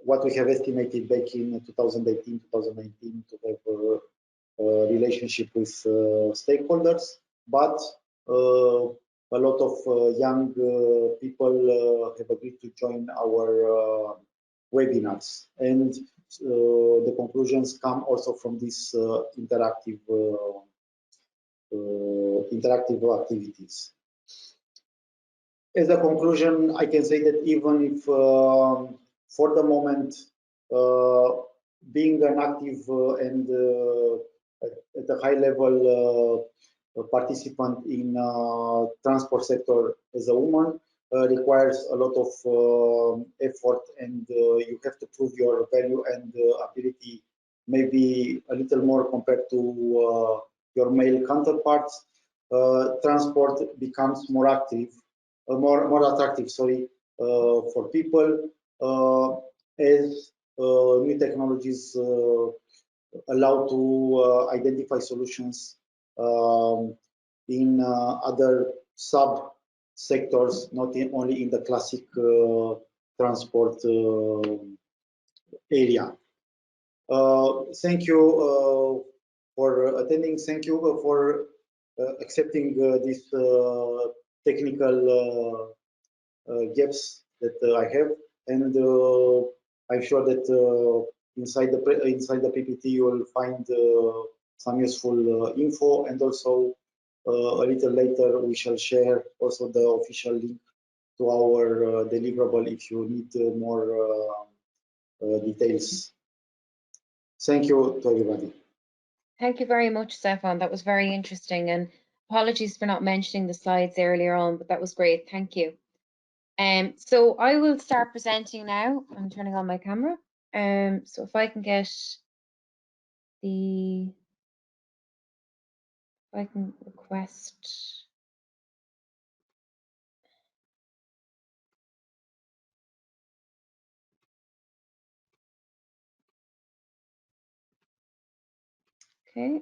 what we have estimated back in 2018, 2019 to have a relationship with stakeholders. But a lot of young people have agreed to join our webinars, and the conclusions come also from these interactive activities. As a conclusion, I can say that even if for the moment being an active and at a high level participant in transport sector as a woman requires a lot of effort, and you have to prove your value and ability maybe a little more compared to your male counterparts. Transport becomes more active, more attractive, sorry, for people as new technologies allow to identify solutions in other sub sectors, not only in the classic transport area. Thank you for attending. Thank you for accepting these technical gaps that I have, and I'm sure that inside the PPT you will find some useful info, and also a little later we shall share also the official link to our deliverable if you need more details. Thank you to everybody. Thank you very much, Stefan. That was very interesting, and apologies for not mentioning the slides earlier on, but that was great. Thank you. So I will start presenting now. I'm turning on my camera. So if I can get if I can request. Okay.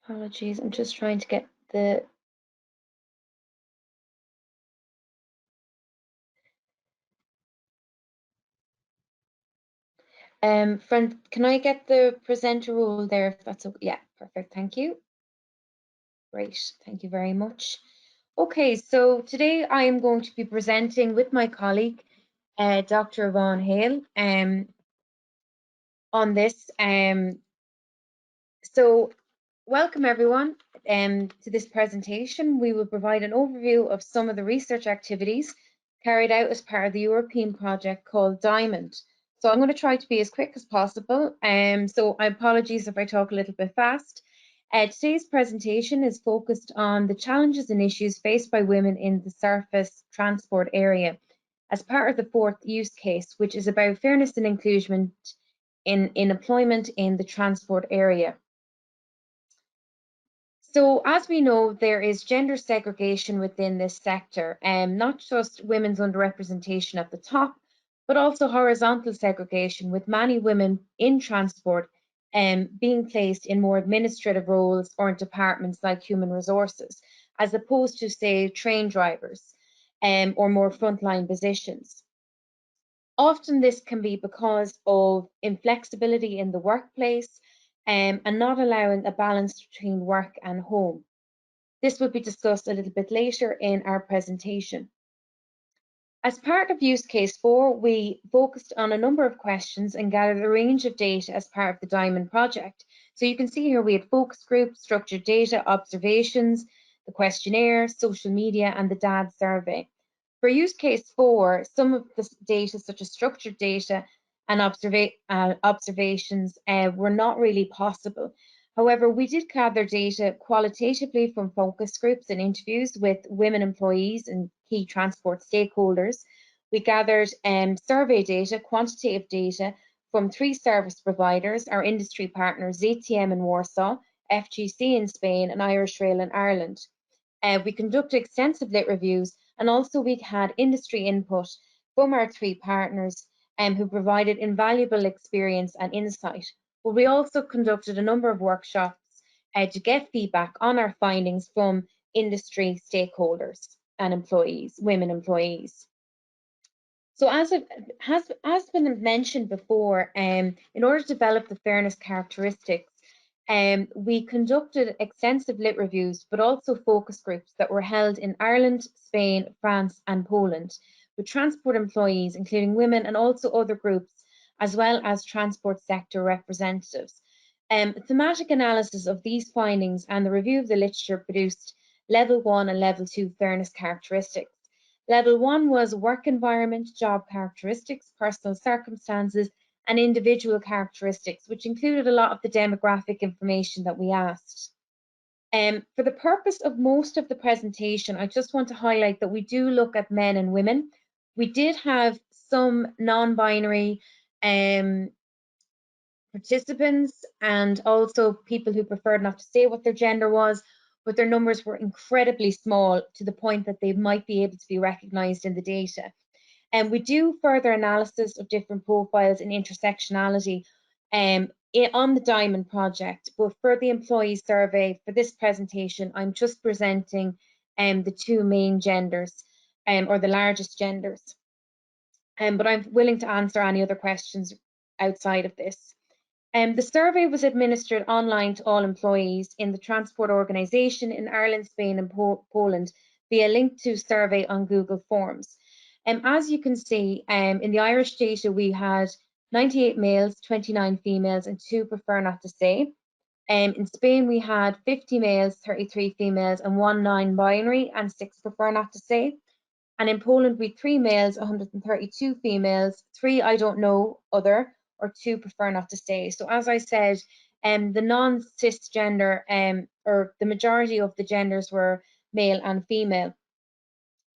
Apologies, I'm just trying to get the friend, can I get the presenter role there if that's okay? Yeah, perfect, thank you. Great, thank you very much. Okay, so today I am going to be presenting with my colleague, Dr. Yvonne Hale, on this. So welcome everyone to this presentation. We will provide an overview of some of the research activities carried out as part of the European project called DIAMOND. So I'm going to try to be as quick as possible. So I apologize if I talk a little bit fast. Today's presentation is focused on the challenges and issues faced by women in the surface transport area as part of the fourth use case, which is about fairness and inclusion in employment in the transport area. So as we know, there is gender segregation within this sector, not just women's underrepresentation at the top, but also horizontal segregation, with many women in transport being placed in more administrative roles or in departments like human resources, as opposed to, say, train drivers or more frontline positions. Often this can be because of inflexibility in the workplace and not allowing a balance between work and home. This will be discussed a little bit later in our presentation. As part of use case 4, we focused on a number of questions and gathered a range of data as part of the DIAMOND project. So you can see here we had focus groups, structured data, observations, the questionnaire, social media, and the DAD survey. For use case 4, some of the data, such as structured data and observations, were not really possible. However, we did gather data qualitatively from focus groups and interviews with women employees and key transport stakeholders. We gathered survey data, quantitative data from 3 service providers, our industry partners, ZTM in Warsaw, FGC in Spain, and Irish Rail in Ireland. We conducted extensive lit reviews, and also we had industry input from our 3 partners who provided invaluable experience and insight. But we also conducted a number of workshops to get feedback on our findings from industry stakeholders and employees, women employees. So as it has been mentioned before, in order to develop the fairness characteristics, we conducted extensive lit reviews, but also focus groups that were held in Ireland, Spain, France, and Poland, with transport employees, including women and also other groups, as well as transport sector representatives. Thematic analysis of these findings and the review of the literature produced Level 1 and Level 2 fairness characteristics. Level 1 was work environment, job characteristics, personal circumstances, and individual characteristics, which included a lot of the demographic information that we asked. For the purpose of most of the presentation, I just want to highlight that we do look at men and women. We did have some non-binary participants and also people who preferred not to say what their gender was, but their numbers were incredibly small to the point that they might be able to be recognised in the data. And we do further analysis of different profiles and intersectionality on the Diamond project, but for the employee survey for this presentation, I'm just presenting the two main genders or the largest genders. But I'm willing to answer any other questions outside of this. The survey was administered online to all employees in the transport organisation in Ireland, Spain and Poland via link to survey on Google Forms. As you can see, in the Irish data, we had 98 males, 29 females and 2 prefer not to say. In Spain, we had 50 males, 33 females and 1 non-binary and 6 prefer not to say. And in Poland, we had 3 males, 132 females, 3 I don't know, other, or 2 prefer not to say. So as I said, the non-cisgender, or the majority of the genders were male and female.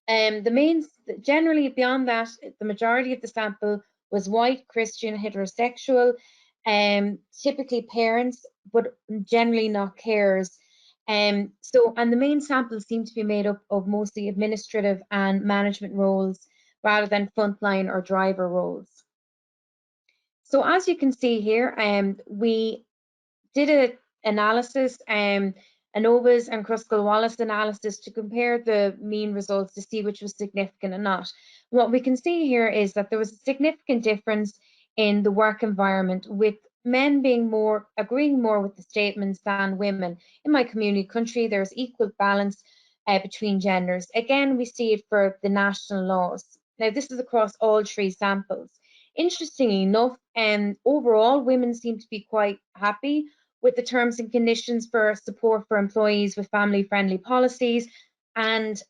Generally beyond that, the majority of the sample was white, Christian, heterosexual, typically parents, but generally not carers. And the main sample seemed to be made up of mostly administrative and management roles rather than frontline or driver roles. So as you can see here, we did an analysis, ANOVA's and Kruskal-Wallis analysis to compare the mean results to see which was significant and not. What we can see here is that there was a significant difference in the work environment, with men agreeing more with the statements than women. In my community country, there's equal balance between genders. Again, we see it for the national laws. Now, this is across all 3 samples. Interestingly enough, overall, women seem to be quite happy with the terms and conditions for support for employees with family-friendly policies and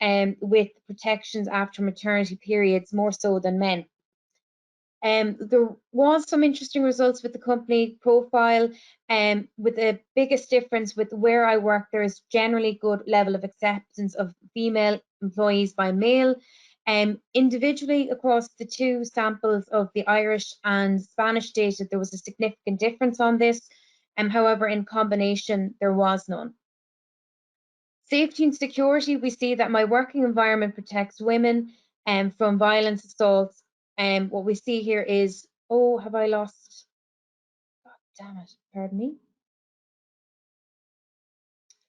with protections after maternity periods more so than men. There was some interesting results with the company profile, with the biggest difference with where I work, there is generally good level of acceptance of female employees by male. Individually across the 2 samples of the Irish and Spanish data, there was a significant difference on this. However, in combination, there was none. Safety and security, we see that my working environment protects women from violence, assaults. What we see here is, oh, have I lost? Oh, damn it, pardon me.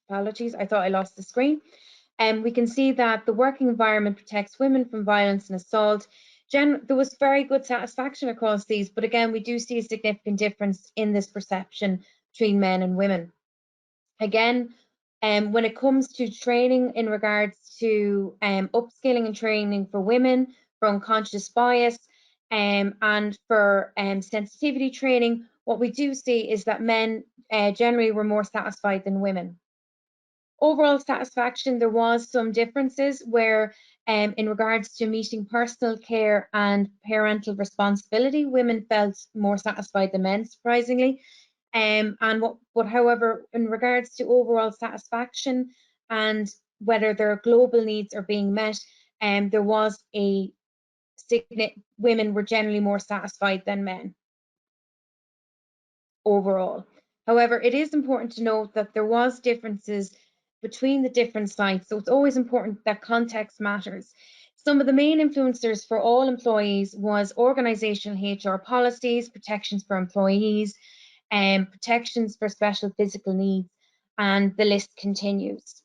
Apologies, I thought I lost the screen. We can see that the working environment protects women from violence and assault. There was very good satisfaction across these, but again, we do see a significant difference in this perception between men and women. Again, when it comes to training in regards to upskilling and training for women for unconscious bias and for sensitivity training, what we do see is that men generally were more satisfied than women. Overall satisfaction, there was some differences where in regards to meeting personal care and parental responsibility, women felt more satisfied than men, surprisingly. But however, in regards to overall satisfaction and whether their global needs are being met, there was women were generally more satisfied than men overall. However, it is important to note that there was differences between the different sites, so it's always important that context matters. Some of the main influencers for all employees was organizational HR policies, protections for employees, protections for special physical needs, and the list continues.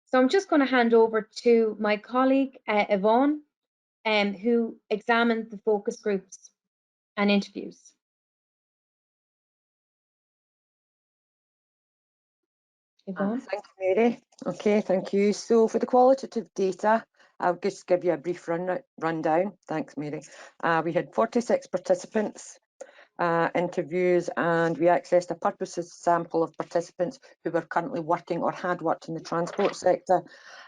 So I'm just going to hand over to my colleague, Yvonne, who examined the focus groups and interviews. Yvonne? Thank you, Mary. Okay, thank you. So for the qualitative data, I'll just give you a brief rundown. Thanks, Mary. We had 46 participants, interviews, and we accessed a purposive sample of participants who were currently working or had worked in the transport sector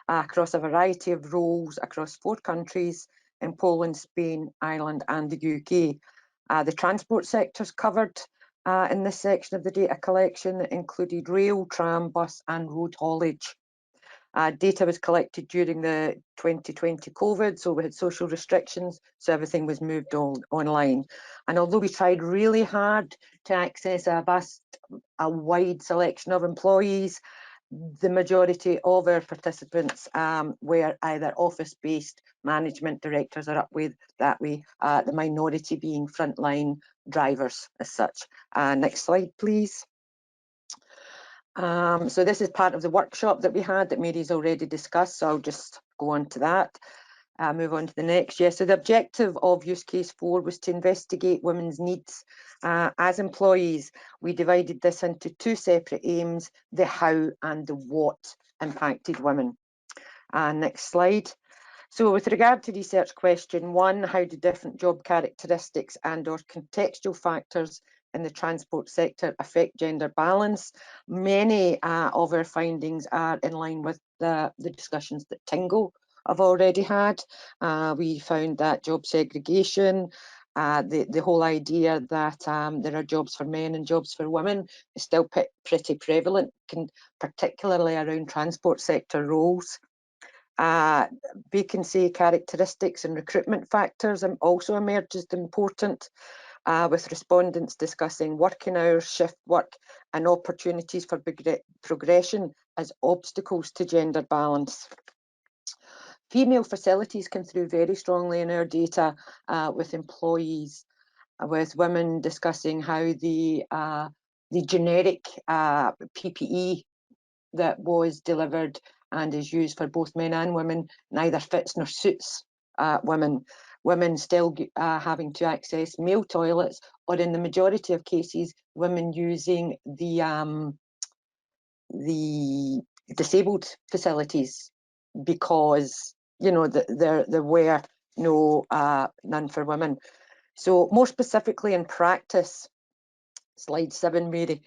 across a variety of roles across 4 countries in Poland, Spain, Ireland and the UK. The transport sectors covered in this section of the data collection that included rail, tram, bus and road haulage. Data was collected during the 2020 COVID, so we had social restrictions, so everything was moved online. And although we tried really hard to access a wide selection of employees, the majority of our participants were either office-based management directors or up with that way, the minority being frontline drivers as such. Next slide, please. So this is part of the workshop that we had that Mary's already discussed, so I'll just go on to that. Move on to the next. Yes, so the objective of use case 4 was to investigate women's needs as employees. We divided this into 2 separate aims, the how and the what impacted women. Next slide. So with regard to research question 1, how do different job characteristics and or contextual factors in the transport sector affect gender balance? Many of our findings are in line with the discussions that TInnGO have already had. We found that job segregation, the whole idea that there are jobs for men and jobs for women is still pretty prevalent, particularly around transport sector roles. Vacancy characteristics and recruitment factors also emerged as important, with respondents discussing working hours, shift work and opportunities for progression as obstacles to gender balance. Female facilities came through very strongly in our data, with employees, with women discussing how the generic PPE that was delivered and is used for both men and women neither fits nor suits women. Women still having to access male toilets, or in the majority of cases, women using the disabled facilities because, you know, there were none for women. So more specifically in practice, slide 7, Mary,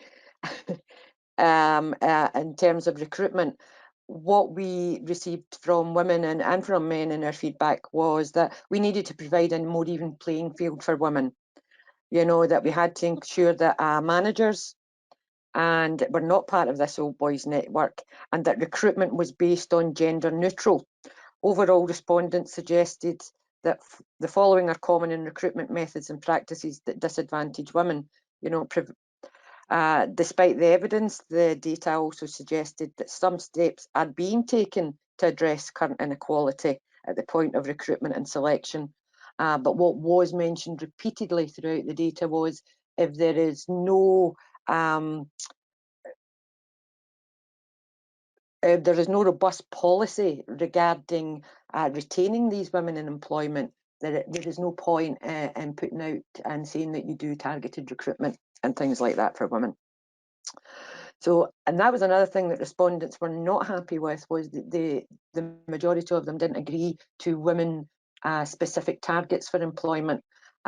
in terms of recruitment, what we received from women and from men in our feedback was that we needed to provide a more even playing field for women. You know, that we had to ensure that managers and were not part of this old boys network, and that recruitment was based on gender neutral. Overall, respondents suggested that the following are common in recruitment methods and practices that disadvantage women. You know, despite the evidence, the data also suggested that some steps are being taken to address current inequality at the point of recruitment and selection. But what was mentioned repeatedly throughout the data was if there is no robust policy regarding retaining these women in employment, there is no point in putting out and saying that you do targeted recruitment and things like that for women. So, and that was another thing that respondents were not happy with, was that the majority of them didn't agree to women specific targets for employment,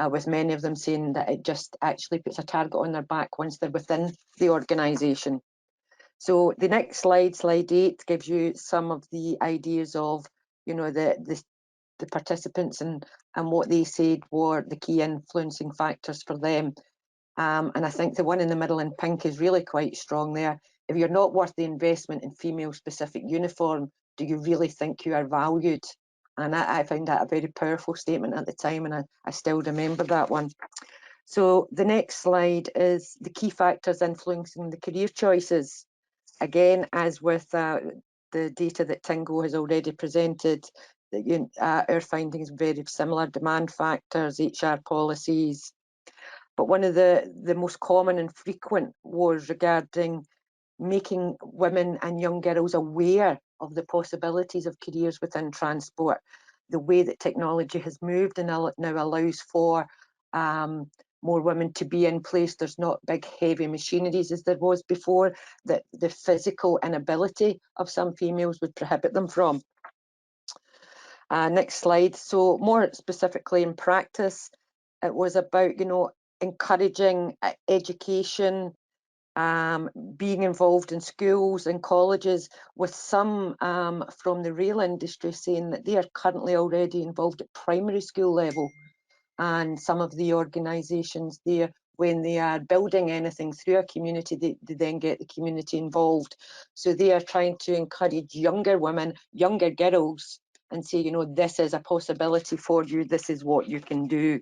with many of them saying that it just actually puts a target on their back once they're within the organisation. So the next slide, slide 8, gives you some of the ideas of, you know, the participants and what they said were the key influencing factors for them. And I think the one in the middle in pink is really quite strong there. If you're not worth the investment in female-specific uniform, do you really think you are valued? And I found that a very powerful statement at the time, and I still remember that one. So the next slide is the key factors influencing the career choices. Again, as with the data that TInnGO has already presented, our findings are very similar: demand factors, HR policies. But one of the most common and frequent was regarding making women and young girls aware of the possibilities of careers within transport. the way that technology has moved and now allows for more women to be in place. There's not big heavy machineries as there was before, that the physical inability of some females would prohibit them from. Next slide. So more specifically in practice, it was about, you know, encouraging education, being involved in schools and colleges, with some from the rail industry saying that they are currently already involved at primary school level, and some of the organisations there, when they are building anything through a community, they then get the community involved. So they are trying to encourage younger women, younger girls, and say, you know, this is a possibility for you, this is what you can do.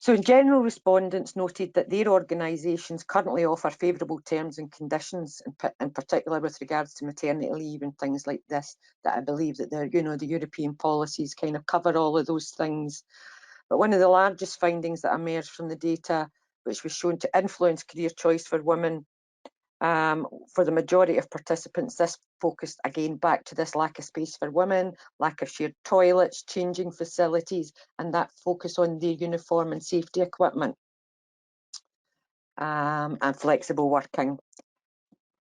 So in general, respondents noted that their organisations currently offer favourable terms and conditions, in particular with regards to maternity leave and things like this, that I believe that the, you know, the European policies kind of cover all of those things. But one of the largest findings that emerged from the data, which was shown to influence career choice for women, for the majority of participants, this focused again back to this lack of space for women, lack of shared toilets, changing facilities, and that focus on their uniform and safety equipment, and flexible working.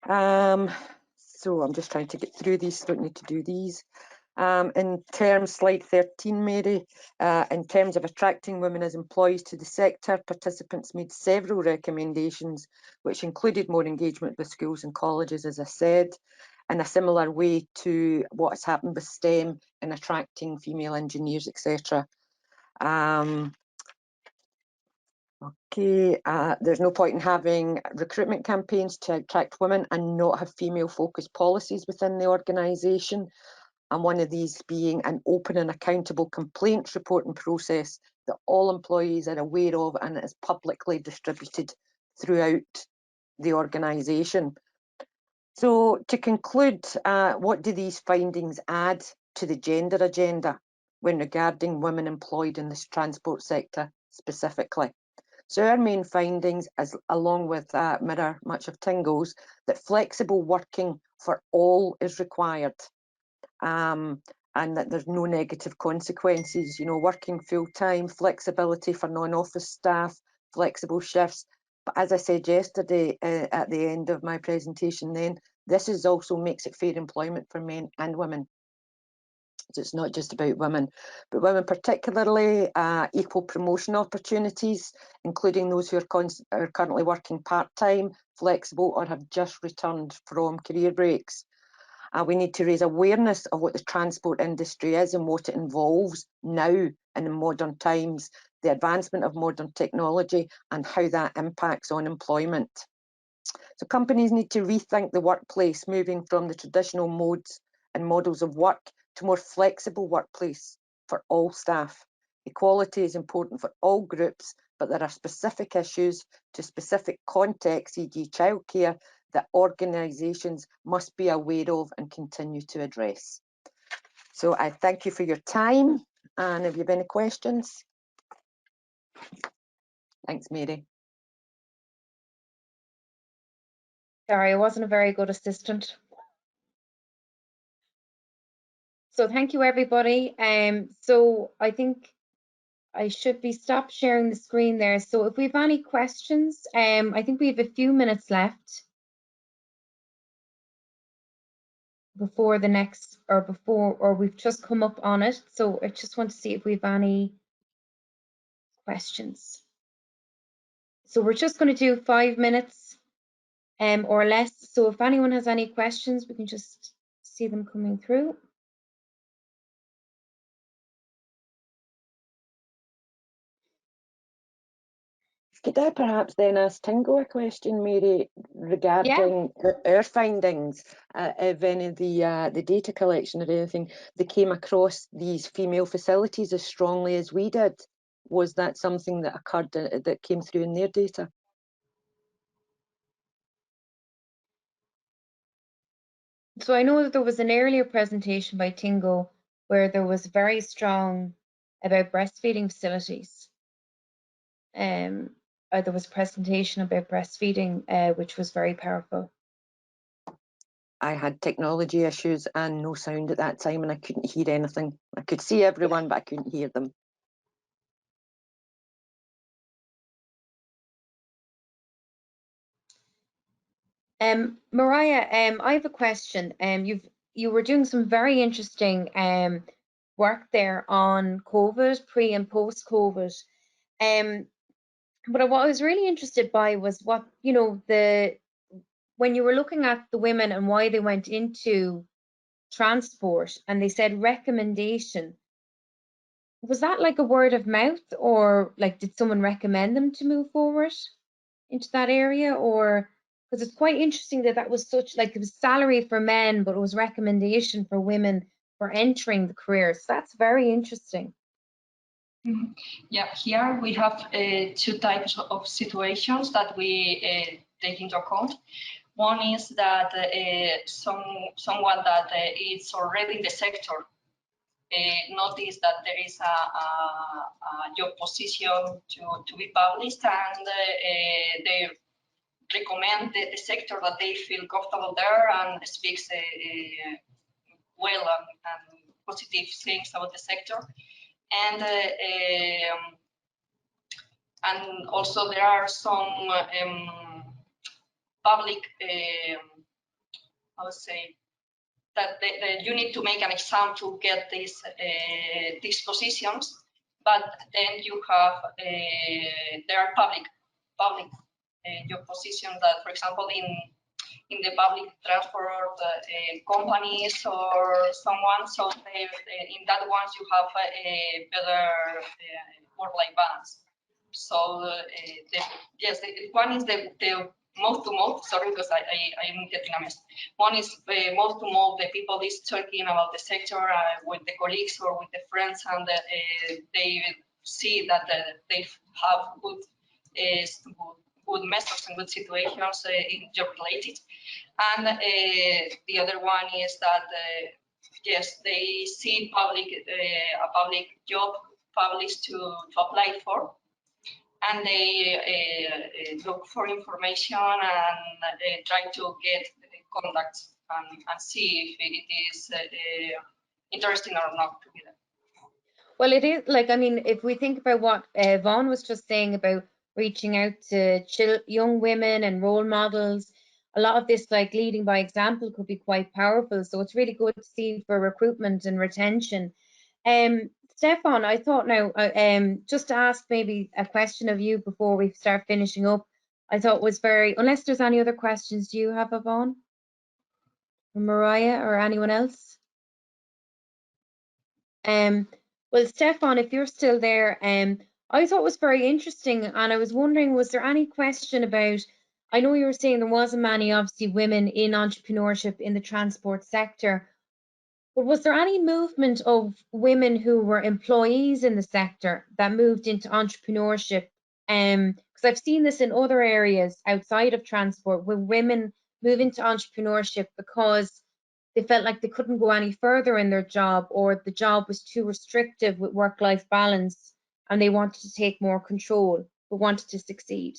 So I'm just trying to get through these, don't need to do these. In terms, slide 13, Mary, in terms of attracting women as employees to the sector, participants made several recommendations, which included more engagement with schools and colleges, as I said, in a similar way to what has happened with STEM in attracting female engineers, etc. Okay, there's no point in having recruitment campaigns to attract women and not have female-focused policies within the organisation. And one of these being an open and accountable complaints reporting process that all employees are aware of and is publicly distributed throughout the organisation. So to conclude, what do these findings add to the gender agenda when regarding women employed in this transport sector specifically? So our main findings, along with mirror much of TInnGO's, that flexible working for all is required. And that there's no negative consequences, you know, working full-time, flexibility for non-office staff, flexible shifts. But as I said yesterday at the end of my presentation then, this is also makes it fair employment for men and women. So it's not just about women, but women particularly, equal promotion opportunities, including those who are currently working part-time, flexible, or have just returned from career breaks. We need to raise awareness of what the transport industry is and what it involves now and in modern times, the advancement of modern technology and how that impacts on employment. So companies need to rethink the workplace, moving from the traditional modes and models of work to more flexible workplace for all staff. Equality is important for all groups, but there are specific issues to specific contexts, e.g. childcare, that organisations must be aware of and continue to address. So I thank you for your time, and if you have any questions. Thanks, Mary. Sorry, I wasn't a very good assistant. So thank you, everybody. So I think I should be stopped sharing the screen there. So if we have any questions, I think we have a few minutes left before the next, or we've just come up on it. So I just want to see if we have any questions. So we're just going to do 5 minutes or less. So if anyone has any questions, we can just see them coming through. Could I perhaps then ask TInnGO a question, Mary, regarding our findings, if any of the data collection or anything, they came across these female facilities as strongly as we did? Was that something that occurred, that came through in their data? So I know that there was an earlier presentation by TInnGO where there was very strong about breastfeeding facilities. There was a presentation about breastfeeding, which was very powerful. I had technology issues and no sound at that time, and I couldn't hear anything. I could see everyone, but I couldn't hear them. Mariah, I have a question. You were doing some very interesting work there on COVID, pre and post COVID. But what I was really interested by was what, you know, when you were looking at the women and why they went into transport, and they said recommendation. Was that like a word of mouth, or like did someone recommend them to move forward into that area? Or because it's quite interesting that that was such, like, it was salary for men, but it was recommendation for women for entering the career. So that's very interesting. Yeah, here we have two types of situations that we take into account. One is that someone that is already in the sector notice that there is a job position to be published, and they recommend the sector that they feel comfortable there and speaks well and positive things about the sector. And also there are some public, I would say, that you need to make an exam to get these positions, but then you have there are public job positions that, for example, in the public transport companies or someone, so in that ones you have a better work-life balance. So yes, one is the mouth to mouth. Sorry, because I'm getting a mess. One is mouth to mouth. The people is talking about the sector with the colleagues or with the friends, and they see that they have good methods and good situations in job related. And the other one is that yes, they see a public job published to apply for, and they look for information and try to get contacts and see if it is interesting or not to be there. Well, it is, like, I mean, if we think about what Vaughan was just saying about reaching out to young women and role models, a lot of this, like, leading by example, could be quite powerful. So it's really good to see for recruitment and retention. Stefan, I thought now, just to ask maybe a question of you before we start finishing up, I thought was very, unless there's any other questions, do you have, Vaughan? Or Mariah or anyone else? Well, Stefan, if you're still there, I thought it was very interesting, and I was wondering, was there any question about, I know you were saying there wasn't many, obviously, women in entrepreneurship in the transport sector, but was there any movement of women who were employees in the sector that moved into entrepreneurship? Because I've seen this in other areas outside of transport, where women move into entrepreneurship because they felt like they couldn't go any further in their job, or the job was too restrictive with work-life balance, and they wanted to take more control, but wanted to succeed.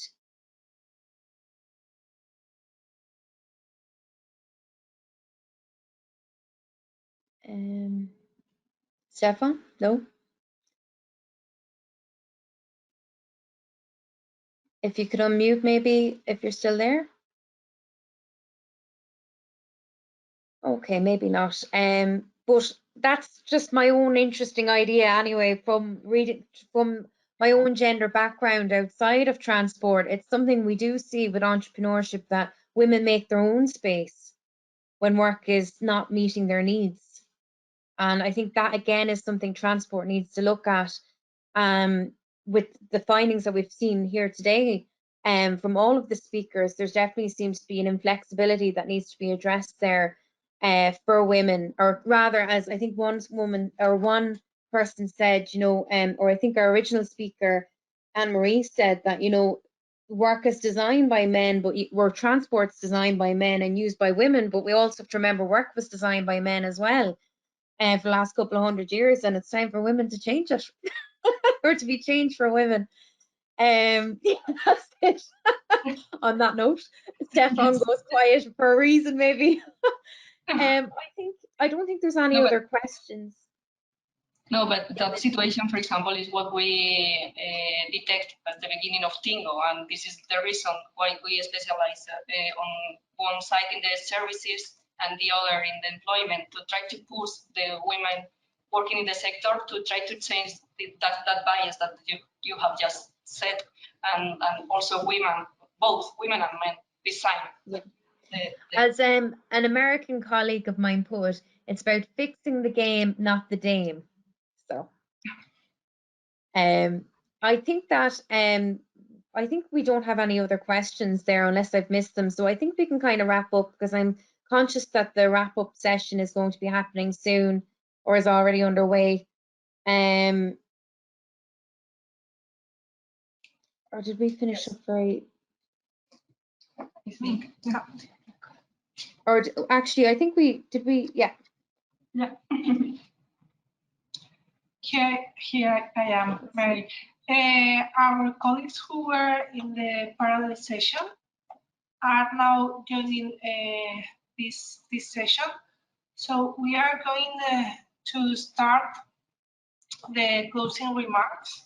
Stefan, no? If you could unmute, maybe, if you're still there. Okay, maybe not. But that's just my own interesting idea anyway, from reading from my own gender background outside of transport. It's something we do see with entrepreneurship, that women make their own space when work is not meeting their needs. And I think that, again, is something transport needs to look at. With the findings that we've seen here today, from all of the speakers, there's definitely seems to be an inflexibility that needs to be addressed there for women, or rather, as I think one person said, you know, or I think our original speaker, Anne-Marie, said that, you know, work is designed by men, but transport's designed by men and used by women, but we also have to remember work was designed by men as well for the last couple of 100 years, and it's time for women to change it. Or to be changed for women. Yeah, that's it. on that note. Stefan goes quiet for a reason, maybe. I don't think there's any other questions. No, but that situation, for example, is what we detect at the beginning of TInnGO, and this is the reason why we specialize on one side in the services and the other in the employment, to try to push the women working in the sector to try to change that bias that you have just said, and also women, both women and men, design. Yeah. As an American colleague of mine put, it's about fixing the game, not the dame. So, I think that I think we don't have any other questions there unless I've missed them. So I think we can kind of wrap up, because I'm conscious that the wrap up session is going to be happening soon, or is already underway. Or did we finish up very? I think, yeah. Or actually, I think we did. Yeah. Yeah. Here I am, Mary. Our colleagues who were in the parallel session are now joining this session. So we are going to start the closing remarks.